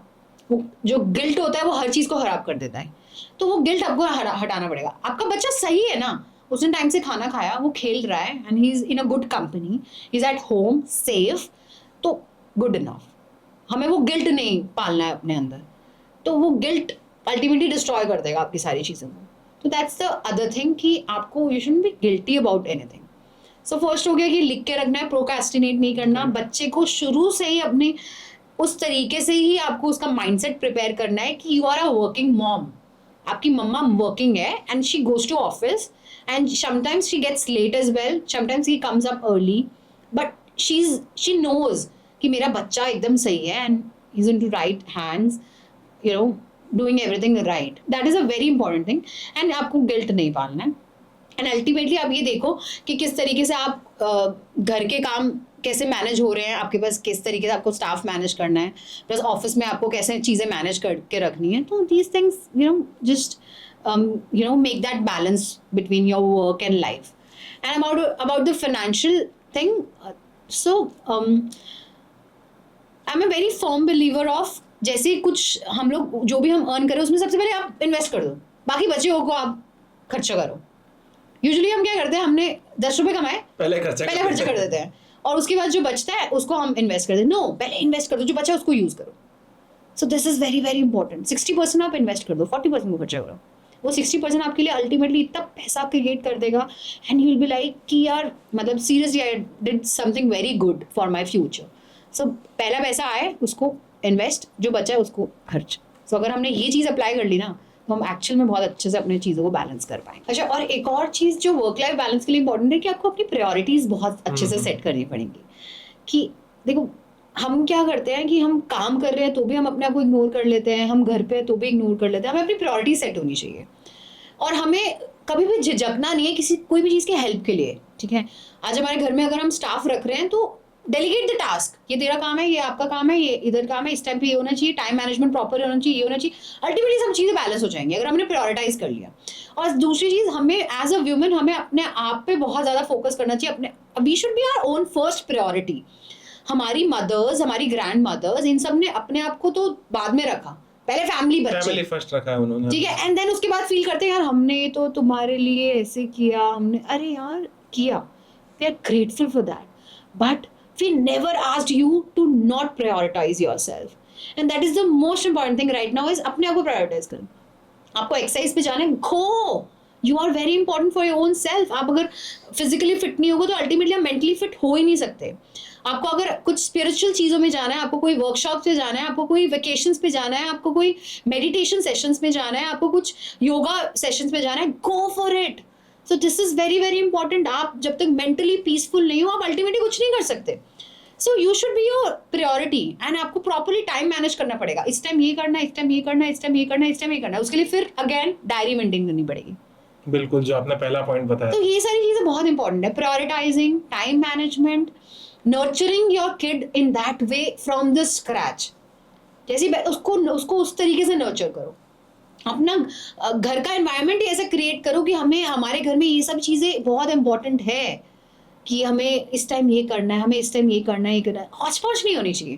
वो जो गिल्ट होता है वो हर चीज़ को खराब कर देता है. तो वो गिल्ट आपको हटाना पड़ेगा. आपका बच्चा सही है ना, उसने टाइम से खाना खाया, वो खेल रहा है, and he is in a good company, he is at home safe, तो गुड इनफ. हमें वो गिल्ट नहीं पालना है अपने अंदर. तो वो गिल्ट अल्टीमेटली डिस्ट्रॉय कर देगा आपकी सारी चीज़ों को. तो दैट्स द अदर थिंग कि आपको, you shouldn't be guilty about anything. So first हो गया कि लिख के रखना है, प्रोक्रेस्टिनेट नहीं करना. बच्चे को शुरू से ही अपने उस तरीके से ही आपको उसका माइंडसेट प्रिपेयर करना है कि you are a working mom. आपकी मम्मा वर्किंग है, and she goes to office, and sometimes she gets late as well, sometimes he comes up early, but she knows कि मेरा बच्चा एकदम सही है, and he is in to right hands, doing everything right. That is a very important thing. And आपको guilt नहीं पालना है. एंड अल्टीमेटली आप ये देखो कि किस तरीके से आप घर के काम कैसे मैनेज हो रहे हैं, आपके पास किस तरीके से आपको स्टाफ मैनेज करना है, प्लस ऑफिस में आपको कैसे चीज़ें मैनेज करके रखनी है. तो these things just make that balance between your work and life. And about the financial thing, so I am a very firm believer of, जैसे कुछ हम लोग जो भी हम अर्न करें उसमें सबसे पहले आप इन्वेस्ट कर दो, बाकी बचे को आप खर्चा करो. यूजुअली हम क्या करते हैं, हमने 10 रुपए कमाए, पहले खर्चा कर देते हैं, और उसके बाद जो बचता है उसको हम इन्वेस्ट कर देते हैं. नो, पहले इन्वेस्ट कर दो, जो बचा है उसको यूज करो. सो this is very very important. 60% आप इन्वेस्ट कर दो, 40% को खर्चा करो. वो 60% आपके लिए अल्टीमेटली इतना पैसा क्रिएट कर देगा, and you will be like कि यार मतलब seriously I did something very good for my future. So पहला पैसा आए उसको इन्वेस्ट, जो बचा है उसको खर्च. सो अगर हमने ये चीज़ अप्लाई कर ली ना, तो हम एक्चुअल में बहुत अच्छे से अपने चीज़ों को बैलेंस कर पाएंगे. अच्छा, और एक और चीज़ जो वर्क लाइफ बैलेंस के लिए इंपॉर्टेंट है कि आपको अपनी प्रायोरिटीज़ बहुत अच्छे से सेट करनी पड़ेंगी. कि देखो, हम क्या करते हैं कि हम काम कर रहे हैं तो भी हम अपने आप को इग्नोर कर लेते हैं, हम घर पे तो भी इग्नोर कर लेते हैं. हमें अपनी प्रायोरिटी सेट होनी चाहिए, और हमें कभी भी झिझकना नहीं है किसी कोई भी चीज़ के हेल्प के लिए. ठीक है, आज हमारे घर में अगर हम स्टाफ रख रहे हैं तो डेलीगेट द टास्क. ये तेरा काम है, ये आपका काम है, ये इधर काम है, इस टाइम पे ये होना चाहिए, टाइम मैनेजमेंट प्रॉपर होना चाहिए, ये होना चाहिए. अल्टीमेटली सब चीज़ें बैलेंस हो जाएंगी अगर हमने प्रायोरिटाइज कर लिया. और दूसरी चीज़, हमें एज अ व्यूमन हमें अपने आप पे बहुत ज़्यादा फोकस करना चाहिए. अपने we should be our own first priority. हमारी मदर्स, हमारी ग्रैंड मदर्स, इन सब ने अपने आप को तो बाद में रखा, पहले फैमिली फर्स्ट रखा है उन्होंने. ठीक है, एंड देन उसके बाद फील करते हैं यार हमने तो तुम्हारे लिए ऐसे किया, हमने अरे यार किया, we are grateful for that, but we never asked you to not prioritise yourself. And that is the most important thing right now, is अपने आप को प्रायोरिटाइज करो. आपको एक्सरसाइज पे जाना है, go. You are very important for your own self. आप अगर फिजिकली फिट नहीं होगे तो अल्टीमेटली आप मेंटली फिट हो ही नहीं सकते. आपको अगर कुछ स्पिरिचुअल चीज़ों में जाना है, आपको कोई वर्कशॉप पे जाना है, आपको कोई वेकेशंस पे जाना है, आपको कोई मेडिटेशन सेशंस में जाना है, आपको कुछ योगा सेशंस पे जाना है, go for it. So this is very very important. आप जब तक मेंटली पीसफुल नहीं हो, आप अल्टीमेटली कुछ नहीं कर सकते. So you should be your priority, and आपको प्रॉपरली टाइम मैनेज करना पड़ेगा. इस टाइम ये करना है, इस टाइम ये करना है, इस टाइम ये करना है, इस टाइम ये करना है. उसके लिए फिर अगेन डायरी मेंटेन करनी पड़ेगी. बिल्कुल, जो आपने पहला पॉइंट बताया. तो ये सारी चीज़ें बहुत इंपॉर्टेंट है. Prioritising, time management, nurturing your kid in that way from the scratch. जैसे उसको उस तरीके से नर्चर करो. अपना घर का एनवायरनमेंट ही ऐसा क्रिएट करो कि हमें हमारे घर में ये सब चीज़ें बहुत इंपॉर्टेंट है, कि हमें इस टाइम ये करना है, हमें इस टाइम ये करना है, ये करना है. हॉच पॉच नहीं होनी चाहिए.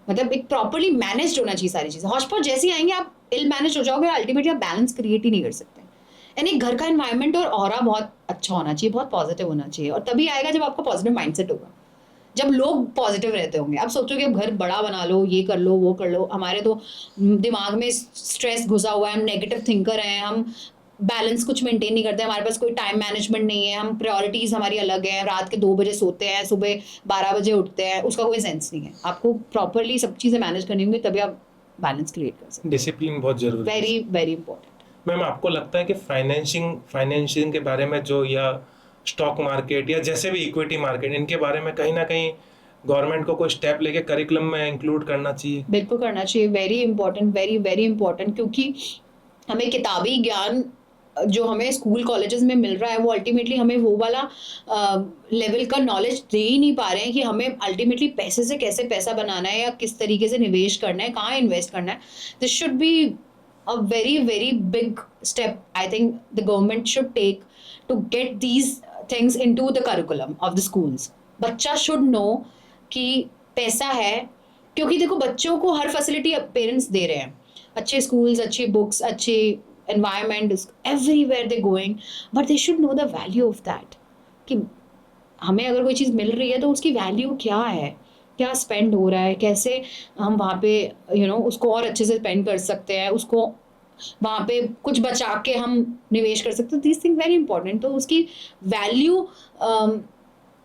मतलब एक प्रॉपरली मैनेज्ड होना चाहिए सारी चीज़ें. हॉच पॉच जैसे ही आएंगे आप इल मैनेज हो जाओगे, अल्टीमेटली आप बैलेंस क्रिएट ही नहीं कर सकते. यानी एक घर का एनवायरनमेंट और ऑरा बहुत अच्छा होना चाहिए, बहुत पॉजिटिव होना चाहिए. और तभी आएगा जब आपका पॉजिटिव माइंडसेट होगा, जब लोग पॉजिटिव रहते होंगे. आप सोचो कि अब घर बड़ा बना लो, ये कर लो, वो कर लो. हमारे तो दिमाग में स्ट्रेस घुसा हुआ है, हम नेगेटिव थिंकर हैं, हम बैलेंस कुछ मेंटेन नहीं करते, हमारे पास कोई टाइम मैनेजमेंट नहीं है, हम प्रायोरिटीज़ हमारी अलग हैं. रात के 2 बजे सोते हैं, सुबह 12 बजे उठते हैं, उसका कोई सेंस नहीं है. आपको प्रॉपरली सब चीज़ें मैनेज करनी होंगी, तभी आप बैलेंस क्रिएट कर सकते. डिसिप्लिन बहुत जरूरी है. Very very important. मैम, आपको लगता है कि फाइनेंशिंग के बारे में, जो या स्टॉक मार्केट या जैसे भी इक्विटी मार्केट, इनके बारे में कहीं ना कहीं गवर्नमेंट को कोई स्टेप लेके करिकुलम में इंक्लूड करना चाहिए? बिल्कुल करना चाहिए. Very important, very very important. क्योंकि हमें किताबी ज्ञान जो हमें स्कूल कॉलेजेस में मिल रहा है, वो अल्टीमेटली हमें वो वाला लेवल का नॉलेज दे ही नहीं पा रहे हैं कि हमें अल्टीमेटली पैसे से कैसे पैसा बनाना है, या किस तरीके से निवेश करना है, कहाँ इन्वेस्ट करना है. This should B a very very big step I think the government should take to get these things into the curriculum of the schools. बच्चा should know कि पैसा है, क्योंकि देखो बच्चों को हर फैसिलिटी पेरेंट्स दे रहे हैं, अच्छे स्कूल्स, अच्छी बुक्स, अच्छे environment, everywhere they going, but they should know the value of that. कि हमें अगर कोई चीज़ मिल रही है तो उसकी वैल्यू क्या है, क्या स्पेंड हो रहा है, कैसे हम वहाँ पे उसको और अच्छे से स्पेंड कर सकते हैं, उसको वहाँ पे कुछ बचा के हम निवेश कर सकते हैं. This thing very important. तो उसकी वैल्यू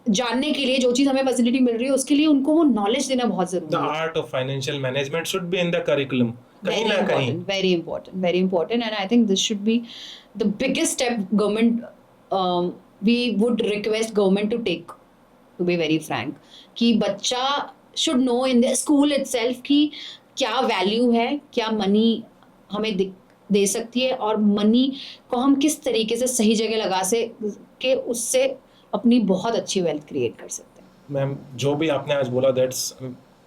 जानने के लिए, जो चीज़ हमें फैसिलिटी मिल रही है उसके लिए उनको वो नॉलेज देना बहुत ज़रूरी है. The art of financial management should be in the curriculum, कहीं ना कहीं. Very important, very important. And I think this should be the biggest step government we would request government to take, to be very frank. कि बच्चा should know in the school itself कि क्या value है, क्या money हमें दे सकती है और मनी को हम किस तरीके से सही जगह लगा से के उससे अपनी बहुत अच्छी वेल्थ क्रिएट कर सकते हैं। मैम जो भी आपने आज बोला दैट्स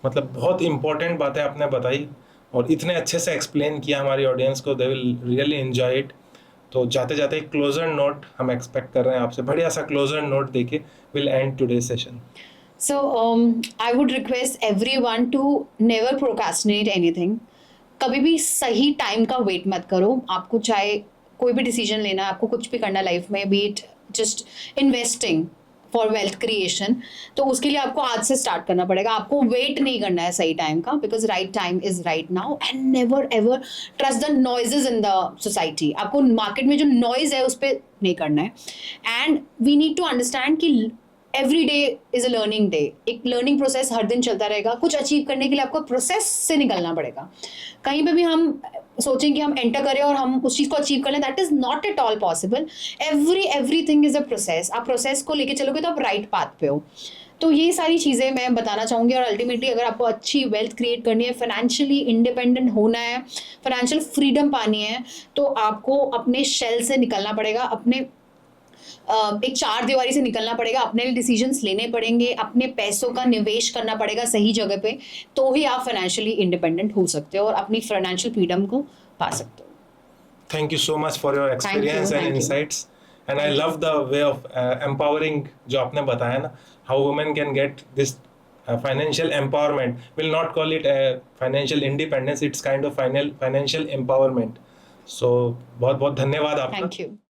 मतलब बहुत इंपॉर्टेंट बातें आपने बताई और इतने अच्छे से एक्सप्लेन किया हमारी ऑडियंस को, they will really enjoy it. तो जाते जाते एक क्लोजर नोट हम एक्सपेक्ट कर रहे हैं आपसे, बढ़िया सा क्लोजर नोट देके will and today session. So I would request everyone to never procrastinate anything. कभी भी सही टाइम का वेट मत करो। आपको चाहे कोई भी डिसीजन लेना है, आपको कुछ भी करना लाइफ में, B it just investing for wealth creation, तो उसके लिए आपको आज से स्टार्ट करना पड़ेगा। आपको वेट नहीं करना है सही टाइम का, because right time is right now. And never ever trust the noises in the society. आपको मार्केट में जो नॉइज है उस पर नहीं करना है। And we need to understand कि every day is a learning day. एक लर्निंग प्रोसेस हर दिन चलता रहेगा। कुछ अचीव करने के लिए आपको प्रोसेस से निकलना पड़ेगा। कहीं पे भी हम सोचें कि हम एंटर करें और हम उस चीज़ को अचीव कर लें, that is not at all possible. Everything is a process. आप प्रोसेस को लेके चलोगे तो आप राइट पाथ पे हो। तो ये सारी चीज़ें मैं बताना चाहूँगी। और अल्टीमेटली अगर आपको अच्छी वेल्थ क्रिएट करनी है, फाइनेंशियली इंडिपेंडेंट होना है, फाइनेंशियल फ्रीडम पानी है, तो आपको अपने शेल से निकलना पड़ेगा, अपने एक चार दीवारी से निकलना पड़ेगा, अपने लिए डिसीजंस लेने पड़ेंगे, अपने पैसों का निवेश करना पड़ेगा सही जगह पे, तो ही आप फाइनेंशियली इंडिपेंडेंट हो सकते हो और अपनी फाइनेंशियल फ्रीडम को पा सकते हो। Thank you so much for your experience and thank you. insights. And I love the way of empowering जो आपने बताया ना, how women can get this financial empowerment. We'll not call it financial independence. It's kind of financial empowerment. So बहुत बहुत धन्यवाद आपका। Thank you.